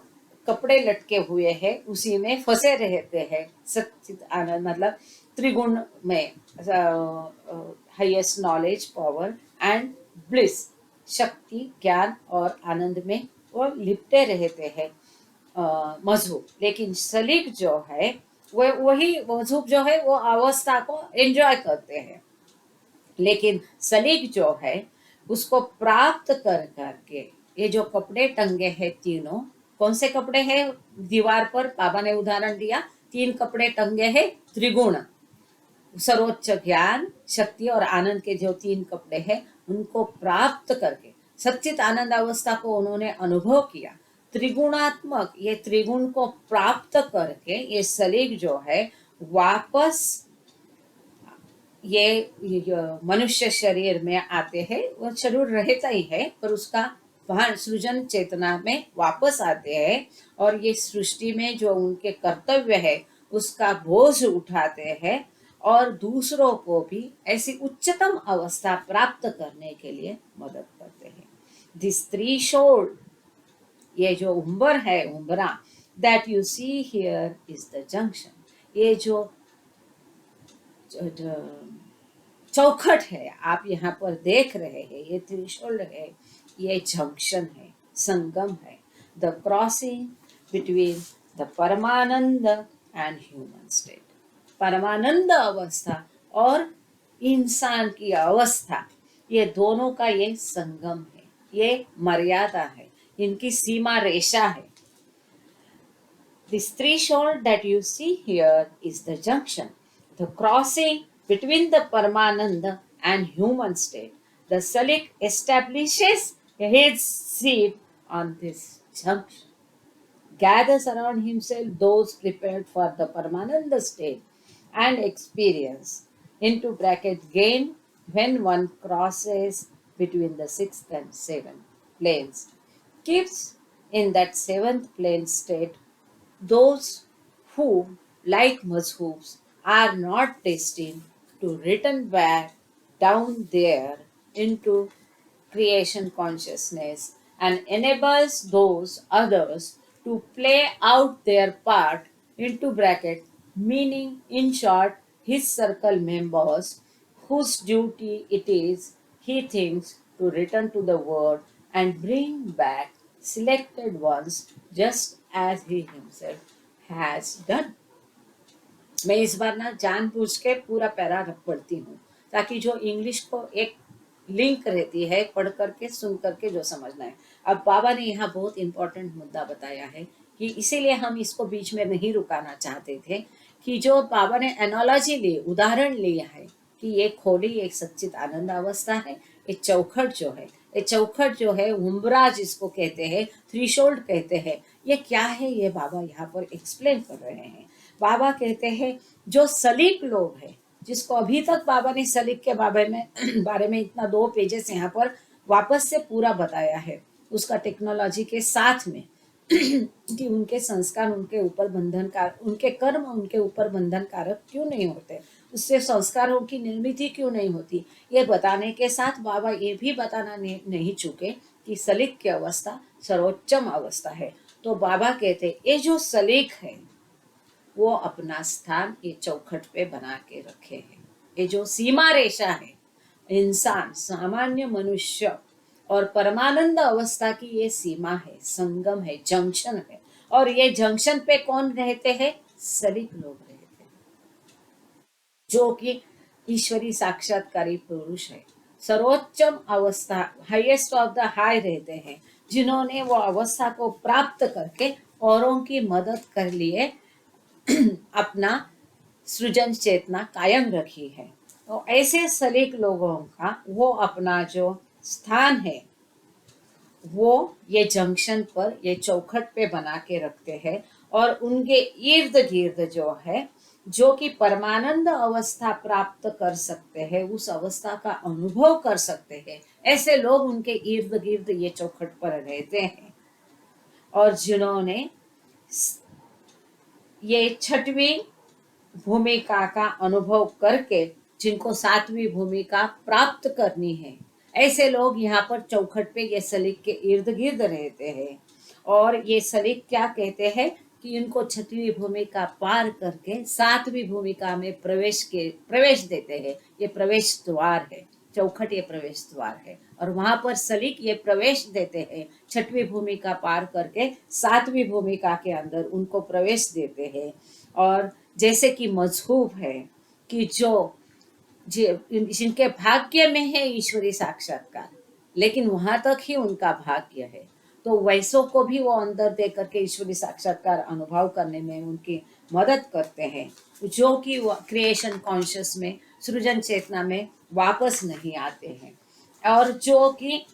कपड़े लटके हुए हैं उसी में फंसे रहते हैं। सच्चित आनंद मतलब त्रिगुण में, highest knowledge, power and bliss, शक्ति, ज्ञान और आनंद में वो लिपटे रहते हैं मजहूब। लेकिन सलीक जो है वो वही मजहूब जो है वो अवस्था को एंजॉय करते हैं। लेकिन सलीक जो है उसको प्राप्त कर करके, ये जो कपड़े टंगे हैं तीनों, कौन से कपड़े हैं? दीवार पर बाबा ने उदाहरण दिया, 3 कपड़े टंगे हैं त्रिगुण, सर्वोच्च ज्ञान, शक्ति और आनंद के जो 3 कपड़े हैं उनको प्राप्त करके सच्चित आनंद अवस्था को उन्होंने अनुभव किया। त्रिगुणात्मक ये त्रिगुण को प्राप्त करके ये सलीक जो है वापस ये मनुष्य शरीर में आते हैं। वो शरीर रहता ही है पर उसका वहां सृजन चेतना में वापस आते हैं और ये सृष्टि में जो उनके कर्तव्य है उसका बोझ उठाते हैं और दूसरों को भी ऐसी उच्चतम अवस्था प्राप्त करने के लिए मदद करते हैं। दिस थ्रीशोल्ड, ये जो उम्बर है, उम्बरा, that you see here is the junction. ये जो चौखट है आप यहाँ पर देख रहे हैं, ये थ्रेशोल्ड है, ये जंक्शन है, संगम है। The crossing between the Paramanand and human state, परमानंद अवस्था और इंसान की अवस्था, ये दोनों का ये संगम है, ये मर्यादा है, इनकी सीमा रेशा है। This threshold that you see here is the junction, the crossing between the Paramananda and human state. The Salik establishes his seat on this junction, gathers around himself those prepared for the Paramananda state and experience, into bracket gain, when one crosses between the 6th and 7th planes, keeps in that 7th plane state those who, like Mazhoobs, are not destined to return back down there into creation consciousness, and enables those others to play out their part, into bracket, meaning in short his circle members whose duty it is, he thinks, to return to the world and bring back selected ones just as he himself has done. मैं इस बार ना जानबूझ के पूरा para पढ़ती हूँ ताकि जो इंग्लिश को एक लिंक रहती है पढ़ करके सुन करके जो समझना है। अब बाबा ने यहाँ बहुत इंपॉर्टेंट मुद्दा बताया है कि इसीलिए हम इसको बीच में नहीं रुकाना चाहते थे कि जो बाबा ने एनोलॉजी ली, उदाहरण लिया है कि ये खोली एक सच्चित आनंद अवस्था है, ये चौखट जो है, ये चौखट जो है उम्बरा जिसको कहते हैं, थ्रीशोल्ड कहते हैं, ये क्या है ये बाबा यहाँ पर एक्सप्लेन कर रहे हैं। बाबा कहते हैं जो सलीक लोग हैं, जिसको अभी तक बाबा ने सलीक के बारे में इतना 2 पेजेस यहाँ पर वापस से पूरा बताया है उसका टेक्नोलॉजी के साथ में कि उनके संस्कार उनके ऊपर बंधनकार, उनके कर्म उनके ऊपर बंधनकारक क्यों नहीं होते, उससे संस्कारों की निर्मित क्यों नहीं होती, ये बताने के साथ बाबा ये भी बताना नहीं चुके कि सलीक की अवस्था सर्वोच्चम अवस्था है। तो बाबा कहते ये जो सलीक है वो अपना स्थान ये चौखट पे बना के रखे है। ये जो सीमा रेशा है, इंसान, सामान्य मनुष्य और परमानंद अवस्था की ये सीमा है, संगम है, जंक्शन है। और ये जंक्शन पे कौन रहते हैं? सलीक लोग रहते हैं, जो कि ईश्वरी साक्षात्कारी पुरुष है, सर्वोच्चम अवस्था, हाईएस्ट ऑफ द हाई रहते हैं, जिन्होंने वो अवस्था को प्राप्त करके औरों की मदद कर लिए अपना सृजन चेतना कायम रखी है। तो ऐसे सलीक लोगों का वो अपना जो स्थान है वो ये जंक्शन पर, ये चौखट पे बना के रखते हैं और उनके इर्द गिर्द जो है, जो कि परमानंद अवस्था प्राप्त कर सकते हैं, उस अवस्था का अनुभव कर सकते हैं, ऐसे लोग उनके इर्द गिर्द ये चौखट पर रहते हैं। और जिन्होंने ये 6वीं भूमिका का अनुभव करके, जिनको 7वीं भूमिका प्राप्त करनी है, ऐसे लोग यहाँ पर चौखट पे ये सलीक के इर्द गिर्द रहते हैं। और ये सलीक क्या कहते हैं कि इनको छठवीं भूमिका पार करके सातवीं भूमिका में प्रवेश देते हैं। ये प्रवेश द्वार है, चौखट ये प्रवेश द्वार है, और वहां पर सलीक ये प्रवेश देते हैं, छठवीं भूमिका पार करके सातवीं भूमिका के अंदर उनको प्रवेश देते हैं। और जैसे कि मजहूब है कि जो जिनके भाग्य में है ईश्वरी साक्षात्कार, लेकिन वहां तक ही उनका भाग्य है, तो वैसों को भी वो अंदर दे करके ईश्वरी साक्षात्कार अनुभव करने में उनकी मदद करते हैं, जो कि क्रिएशन कॉन्शियस में, सृजन चेतना में वापस नहीं आते हैं, और जो कि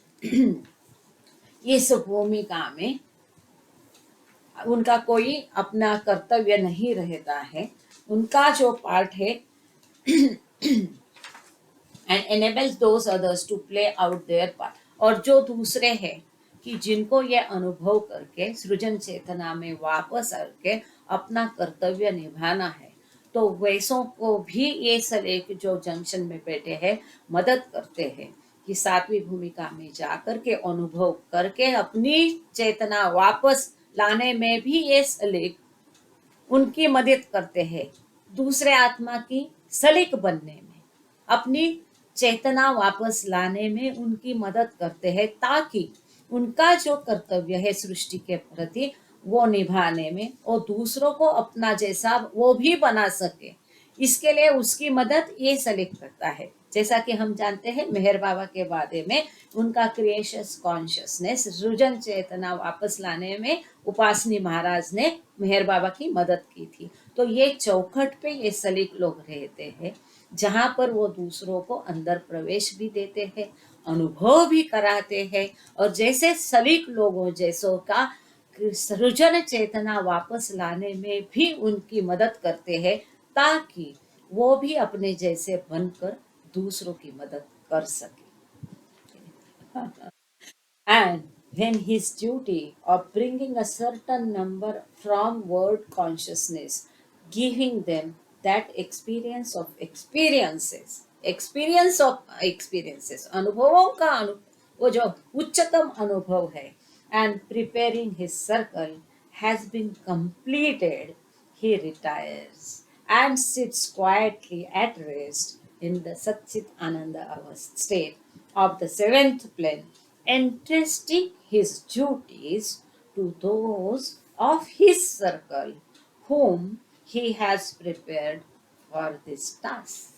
इस भूमिका में उनका कोई अपना कर्तव्य नहीं रहता है। उनका जो पार्ट है and enables those others to play out their part। और जो दूसरे हैं कि जिनको ये अनुभव करके सृजन चेतना में वापस आके अपना कर्तव्य निभाना है, तो वैसों को भी ये सलेक जो जंक्शन में बैठे हैं मदद करते हैं कि सातवीं भूमिका में जाकर के अनुभव करके अपनी चेतना वापस लाने में भी ये सलेक उनकी मदद करते हैं, दूसरे आत्मा की सलीक बनने में, अपनी चेतना वापस लाने में उनकी मदद करते हैं, ताकि उनका जो कर्तव्य है सृष्टि के प्रति वो निभाने में और दूसरों को अपना जैसा वो भी बना सके, इसके लिए उसकी मदद ये सलीक करता है। जैसा कि हम जानते हैं मेहर बाबा के बारे में, उनका क्रिएशस कॉन्शियसनेस सृजन चेतना वापस लाने में उपासनी महाराज ने मेहर बाबा की मदद की थी। तो ये चौखट पे ये सलीक लोग रहते हैं, जहाँ पर वो दूसरों को अंदर प्रवेश भी देते हैं, अनुभव भी कराते हैं, और जैसे सलीक लोगों जैसों का सृजन चेतना वापस लाने में भी उनकी मदद करते हैं, ताकि वो भी अपने जैसे बनकर दूसरों की मदद कर सके। And when his duty of bringing a certain number from world consciousness, giving them that experience of experiences, अनुभवों का वो जो उच्चतम अनुभव है, and preparing his circle has been completed, he retires and sits quietly at rest in the Satchit Ananda state of the seventh plane, entrusting his duties to those of his circle whom he has prepared for this task।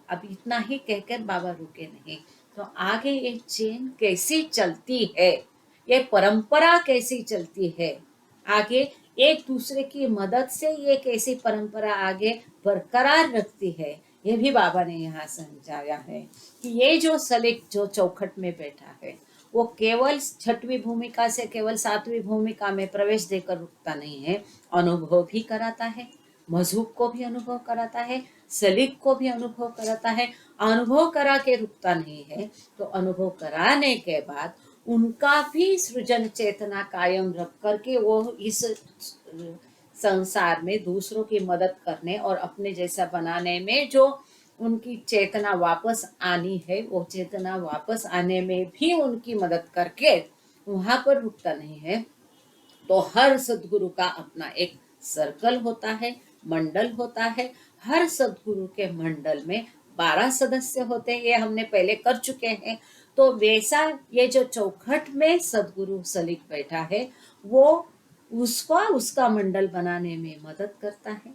अब इतना ही कहकर बाबा रुके नहीं, तो आगे ये chain कैसी चलती है, ये परंपरा कैसी चलती है, आगे एक दूसरे की मदद से ये कैसी परंपरा आगे बरकरार रखती है, ये भी बाबा ने यहाँ समझाया है कि ये जो सलीक जो चौखट में बैठा है वो केवल छठवीं भूमिका से केवल सातवीं भूमिका में प्रवेश देकर रुकता नहीं है, अनुभव भी कराता है, मजहूब को भी अनुभव कराता है, सलीक को भी अनुभव कराता है, अनुभव करा के रुकता नहीं है, तो अनुभव कराने के बाद उनका भी सृजन चेतना कायम रख करके वो इस संसार में दूसरों की मदद करने और अपने जैसा बनाने में जो उनकी चेतना वापस आनी है, वो चेतना वापस आने में भी उनकी मदद करके वहां पर रुकता नहीं है। तो हर सद्गुरु का अपना एक सर्कल होता है, मंडल होता है, हर सद्गुरु के मंडल में 12 सदस्य होते हैं, ये हमने पहले कर चुके हैं। तो वैसा ये जो चौखट में सद्गुरु सलीक बैठा है वो उसका मंडल बनाने में मदद करता है।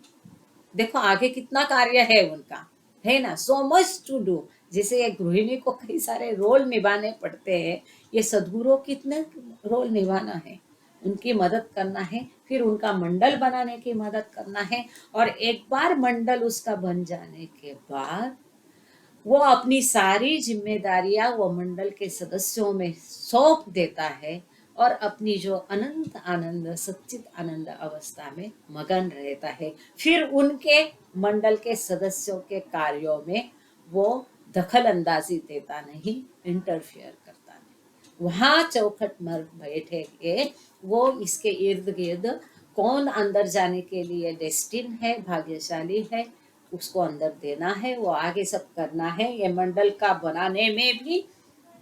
देखो आगे कितना कार्य है उनका, है ना, सो मच टू डू। जैसे एक गृहिणी को कई सारे रोल निभाने पड़ते हैं, ये सद्गुरु कितने रोल निभाना है, उनकी मदद करना है, फिर उनका मंडल बनाने की मदद करना है, और एक बार मंडल उसका बन जाने के बाद वो अपनी सारी जिम्मेदारियां वो मंडल के सदस्यों में सौंप देता है और अपनी जो अनंत आनंद सच्चित आनंद अवस्था में मगन रहता है। फिर उनके मंडल के सदस्यों के कार्यों में वो दखल अंदाजी देता नहीं, इंटरफियर करता नहीं। वहाँ चौखट मर बैठे के वो इसके इर्द गिर्द कौन अंदर जाने के लिए डेस्टिन है, भाग्यशाली है, उसको अंदर देना है, वो आगे सब करना है। ये मंडल का बनाने में भी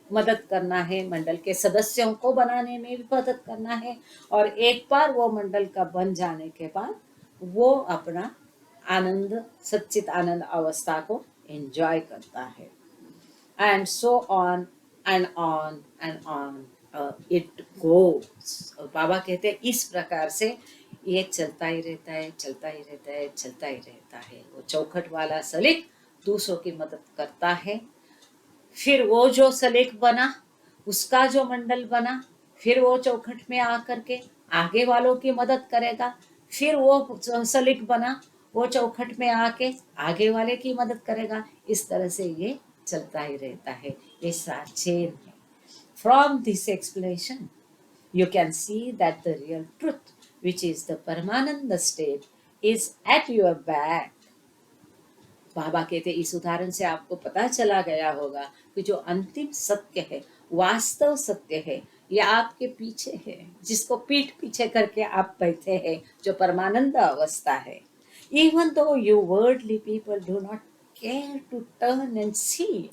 मदद करना है, मंडल के सदस्यों को बनाने में भी मदद करना है, और एक बार वो मंडल का बन जाने के बाद वो अपना आनंद, सच्चित आनंद अवस्था को एंजॉय करता है। And so on and on and on it goes. और बाबा कहते हैं इस प्रकार से ये चलता ही रहता है, चलता ही रहता है, चलता ही रहता है। वो चौखट वाला सलीक दूसरों की मदद करता है, फिर वो जो सलेख बना, उसका जो मंडल बना, फिर वो चौखट में आकर के आगे वालों की मदद करेगा, फिर वो सलेख बना, वो चौखट में आके आगे वाले की मदद करेगा। इस तरह से ये चलता ही रहता है, ये चेन है। From this explanation you can see that the real truth, which is the Paramananda state, is at your back. बाबा कहते इस उदाहरण से आपको पता चला गया होगा कि जो अंतिम सत्य है, वास्तव सत्य है, ये आपके पीछे है, जिसको पीठ पीछे करके आप बैठे हैं, जो परमानंद अवस्था है। Even though you worldly people do not care to turn and see,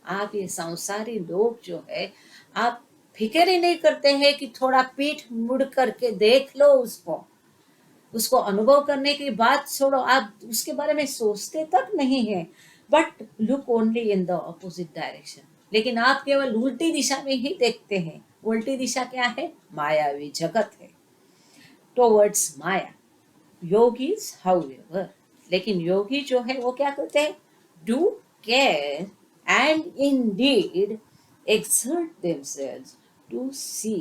आप ये संसारी लोग जो है, आप फिक्र ही नहीं करते हैं कि थोड़ा पीठ मुड़ करके देख लो उसको, उसको अनुभव करने की बात छोड़ो, आप उसके बारे में सोचते तक नहीं है। But look only in the opposite direction, लेकिन आप केवल उल्टी दिशा में ही देखते हैं। उल्टी दिशा क्या है? मायावी जगत है, टुवर्ड्स माया। योगीज हाउएवर, लेकिन योगी जो है वो क्या करते हैं? Do care and indeed exert themselves to see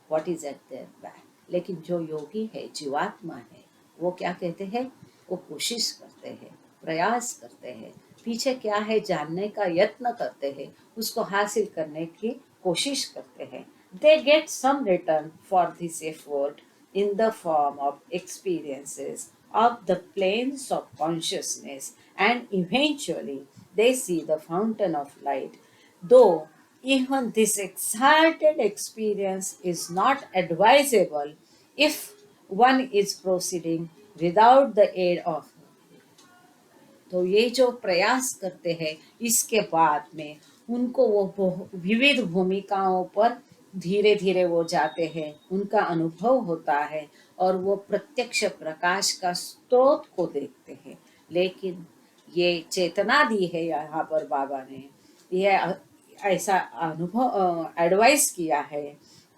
what is at their back. लेकिन जो योगी है, जीवात्मा है, वो क्या कहते हैं? वो कोशिश करते हैं, प्रयास करते हैं, पीछे क्या है जानने का यत्न करते हैं, उसको हासिल करने की कोशिश करते हैं। They get some return for this effort in the form of experiences of the planes of consciousness, and eventually they see the fountain of light. Though even this exalted experience is not advisable if one is proceeding without the aid of, तो ये जो प्रयास करते हैं इसके बाद में उनको वो विविध भूमिकाओं पर धीरे धीरे वो जाते हैं, उनका अनुभव होता है और वो प्रत्यक्ष प्रकाश का स्रोत को देखते हैं। लेकिन ये चेतना दी है यहाँ पर बाबा ने, ये ऐसा अनुभव एडवाइस किया है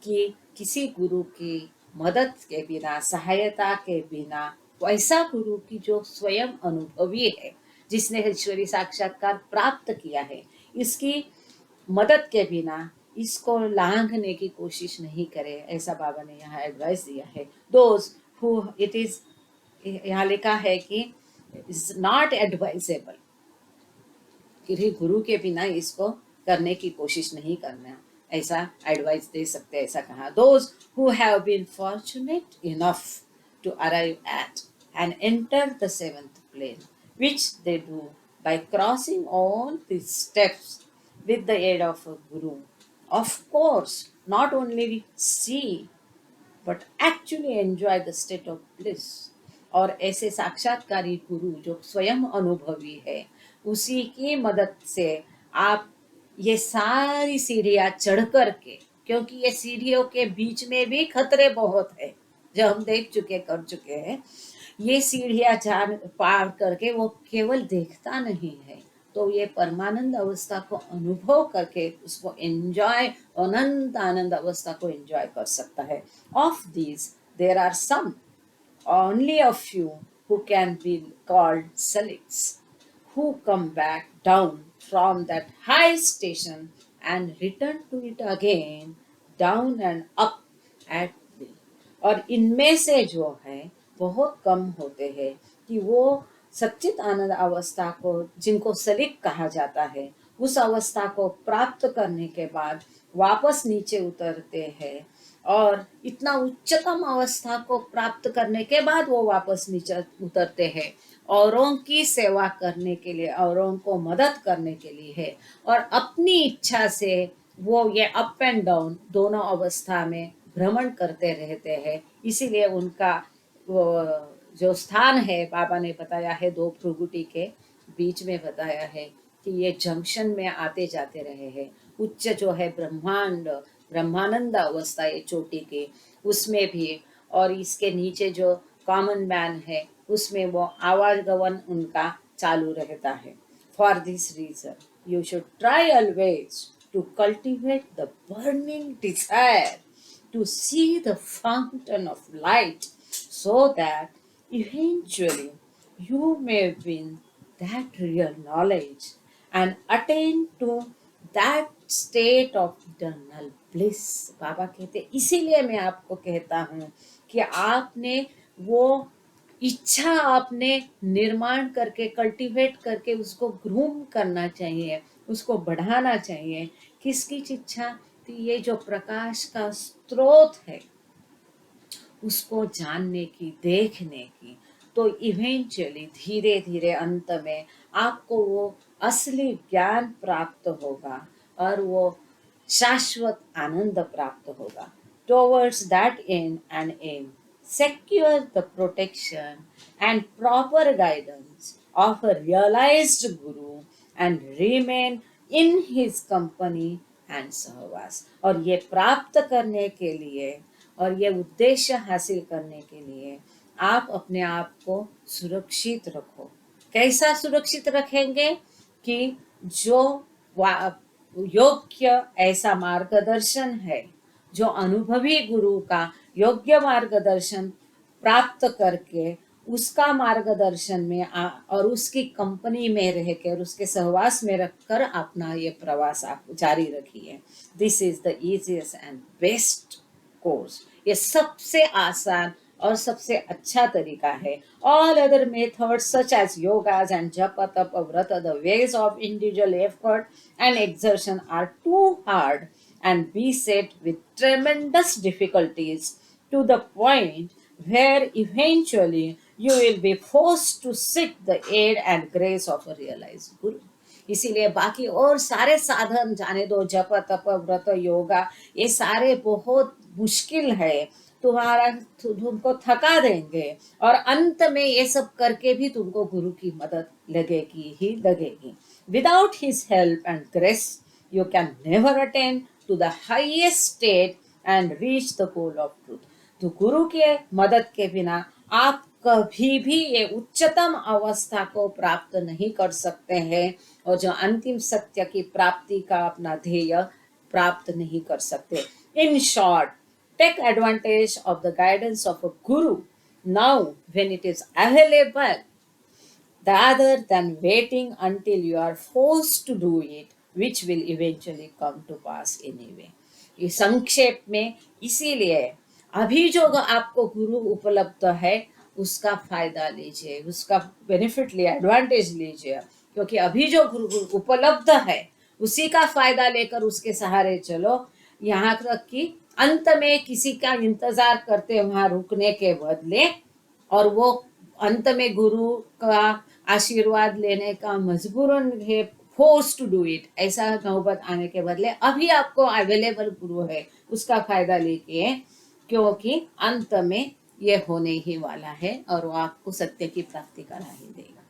कि किसी गुरु की मदद के बिना, सहायता के बिना, वैसा गुरु की जो स्वयं अनुभवी है, जिसने ईश्वरी साक्षात्कार प्राप्त किया है, इसकी मदद के बिना इसको लांघने की कोशिश नहीं करे, ऐसा बाबा ने यहाँ एडवाइस दिया है। दोज हु इट इज, यहाँ लिखा है कि इज नॉट एडवाइजेबल, किसी गुरु के बिना इसको करने की कोशिश नहीं करना, ऐसा एडवाइस दे सकते हैं, ऐसा कहा। Those who have been fortunate enough to arrive at and enter the seventh plane, which they do by crossing all these steps with the aid of a guru. Of course, not only see but actually enjoy the state of bliss. और ऐसे साक्षात्कारी गुरु जो स्वयं अनुभवी है, उसी की मदद से आप ये सारी सीढ़ियाँ चढ़ कर के, क्योंकि ये सीढ़ियों के बीच में भी खतरे बहुत है, जो हम देख चुके कर चुके हैं, ये सीढ़ियाँ जान पार करके वो केवल देखता नहीं है, तो ये परमानंद अवस्था को अनुभव करके उसको एंजॉय, अनंत आनंद अवस्था को एंजॉय कर सकता है। Of these there are some, only a few who can be called selects, who come back down from that high station and return to it again, down and up at will. और इनमें से जो है बहुत कम होते हैं कि वो सच्चित आनंद अवस्था को, जिनको सलीक कहा जाता है, उस अवस्था को प्राप्त करने के बाद वापस नीचे उतरते हैं, और इतना उच्चतम अवस्था को प्राप्त करने के बाद वो वापस नीचे उतरते हैं औरों की सेवा करने के लिए, औरों को मदद करने के लिए है, और अपनी इच्छा से वो ये अप एंड डाउन दोनों अवस्था में भ्रमण करते रहते हैं। इसीलिए उनका वो जो स्थान है, बाबा ने बताया है, दो भ्रुगुटी के बीच में बताया है कि ये जंक्शन में आते जाते रहे हैं। उच्च जो है ब्रह्मांड, ब्रह्मानंद अवस्था है चोटी की, उसमें भी, और इसके नीचे जो कॉमन मैन है उसमें वो आवागमन उनका चालू रहता है। For this reason you should try always to cultivate the burning desire to see the fountain of light so that eventually you may win that real knowledge and attain to that state of eternal bliss। बाबा कहते इसीलिए मैं आपको कहता हूँ कि आपने वो इच्छा आपने निर्माण करके कल्टीवेट करके उसको ग्रूम करना चाहिए, उसको बढ़ाना चाहिए। किसकी इच्छा? तो ये जो प्रकाश का स्रोत है उसको जानने की, देखने की। तो इवेंचुअली धीरे धीरे अंत में आपको वो असली ज्ञान प्राप्त होगा और वो शाश्वत आनंद प्राप्त होगा। Towards that end and aim secure the protection and proper guidance of a realized guru and remain in his company and सहवास। और ये प्राप्त करने के लिए और ये उद्देश्य हासिल करने के लिए आप अपने आप को सुरक्षित रखो। कैसा सुरक्षित रखेंगे? कि जो योग्य ऐसा मार्गदर्शन है, जो अनुभवी गुरु का योग्य मार्गदर्शन प्राप्त करके उसका मार्गदर्शन में और उसकी कंपनी में रहकर उसके सहवास में रखकर अपना ये प्रवास आप जारी रखिए। This is the easiest and best course. ये सबसे आसान और सबसे अच्छा तरीका है। All other methods such as yogas and jap tap vrat, the ways of individual effort and exertion are too hard and beset with tremendous difficulties to the point where eventually you will be forced to seek the aid and grace of a realized guru। इसीलिए बाकी और सारे साधन जाने दो, जप तप व्रत योगा, ये सारे बहुत मुश्किल है, तुमको थका देंगे और अंत में ये सब करके भी तुमको गुरु की मदद लगेगी ही लगेगी। Without his help and grace you can never attain to the highest state and reach the goal of truth। तो गुरु के मदद के बिना आप कभी भी ये उच्चतम अवस्था को प्राप्त नहीं कर सकते हैं और जो अंतिम सत्य की प्राप्ति का अपना ध्येय प्राप्त नहीं कर सकते। In short, take advantage of the guidance of a guru now when it is available rather than waiting until you are forced to do it, which will eventually come to pass anyway। ये संक्षेप में इसीलिए अभी जो आपको गुरु उपलब्ध है उसका फायदा लीजिए, उसका बेनिफिट लिए, एडवांटेज लीजिए, क्योंकि अभी जो गुरु उपलब्ध है उसी का फायदा लेकर उसके सहारे चलो। यहाँ तक कि अंत में किसी का इंतजार करते वहां रुकने के बदले और वो अंत में गुरु का आशीर्वाद लेने का मजबूरन है, फोर्स टू डू इट, ऐसा नौबत आने के बदले अभी आपको अवेलेबल गुरु है उसका फायदा लेके, क्योंकि अंत में ये होने ही वाला है और वो आपको सत्य की प्राप्ति करा ही देगा।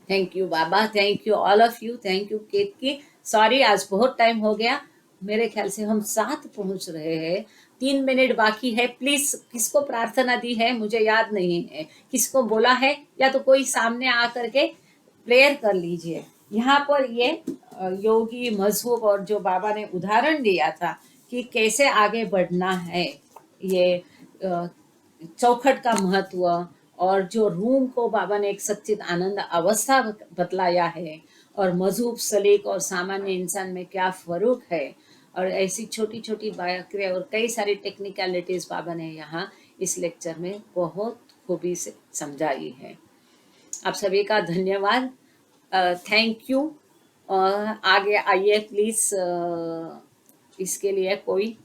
थैंक यू बाबा, thank you all of you, thank you Ketki. Sorry आज बहुत टाइम हो गया, मेरे ख्याल से हम 7 पहुंच रहे हैं, 3 मिनट बाकी है। प्लीज किसको प्रार्थना दी है मुझे याद नहीं है, किसको बोला है, या तो कोई सामने आकर के प्रेयर कर लीजिए। यहाँ पर ये योगी मजहूब और जो बाबा ने उदाहरण दिया था कि कैसे आगे बढ़ना है, ये चौखट का महत्व और जो रूम को बाबा ने एक सच्चित आनंद अवस्था बतलाया है और मजहूब सलीक और सामान्य इंसान में क्या फर्क है और ऐसी छोटी छोटी बातें और कई सारी टेक्निकलिटीज बाबा ने यहाँ इस लेक्चर में बहुत खूबी से समझाई है। आप सभी का धन्यवाद, थैंक यू। आगे आइए प्लीज, इसके लिए कोई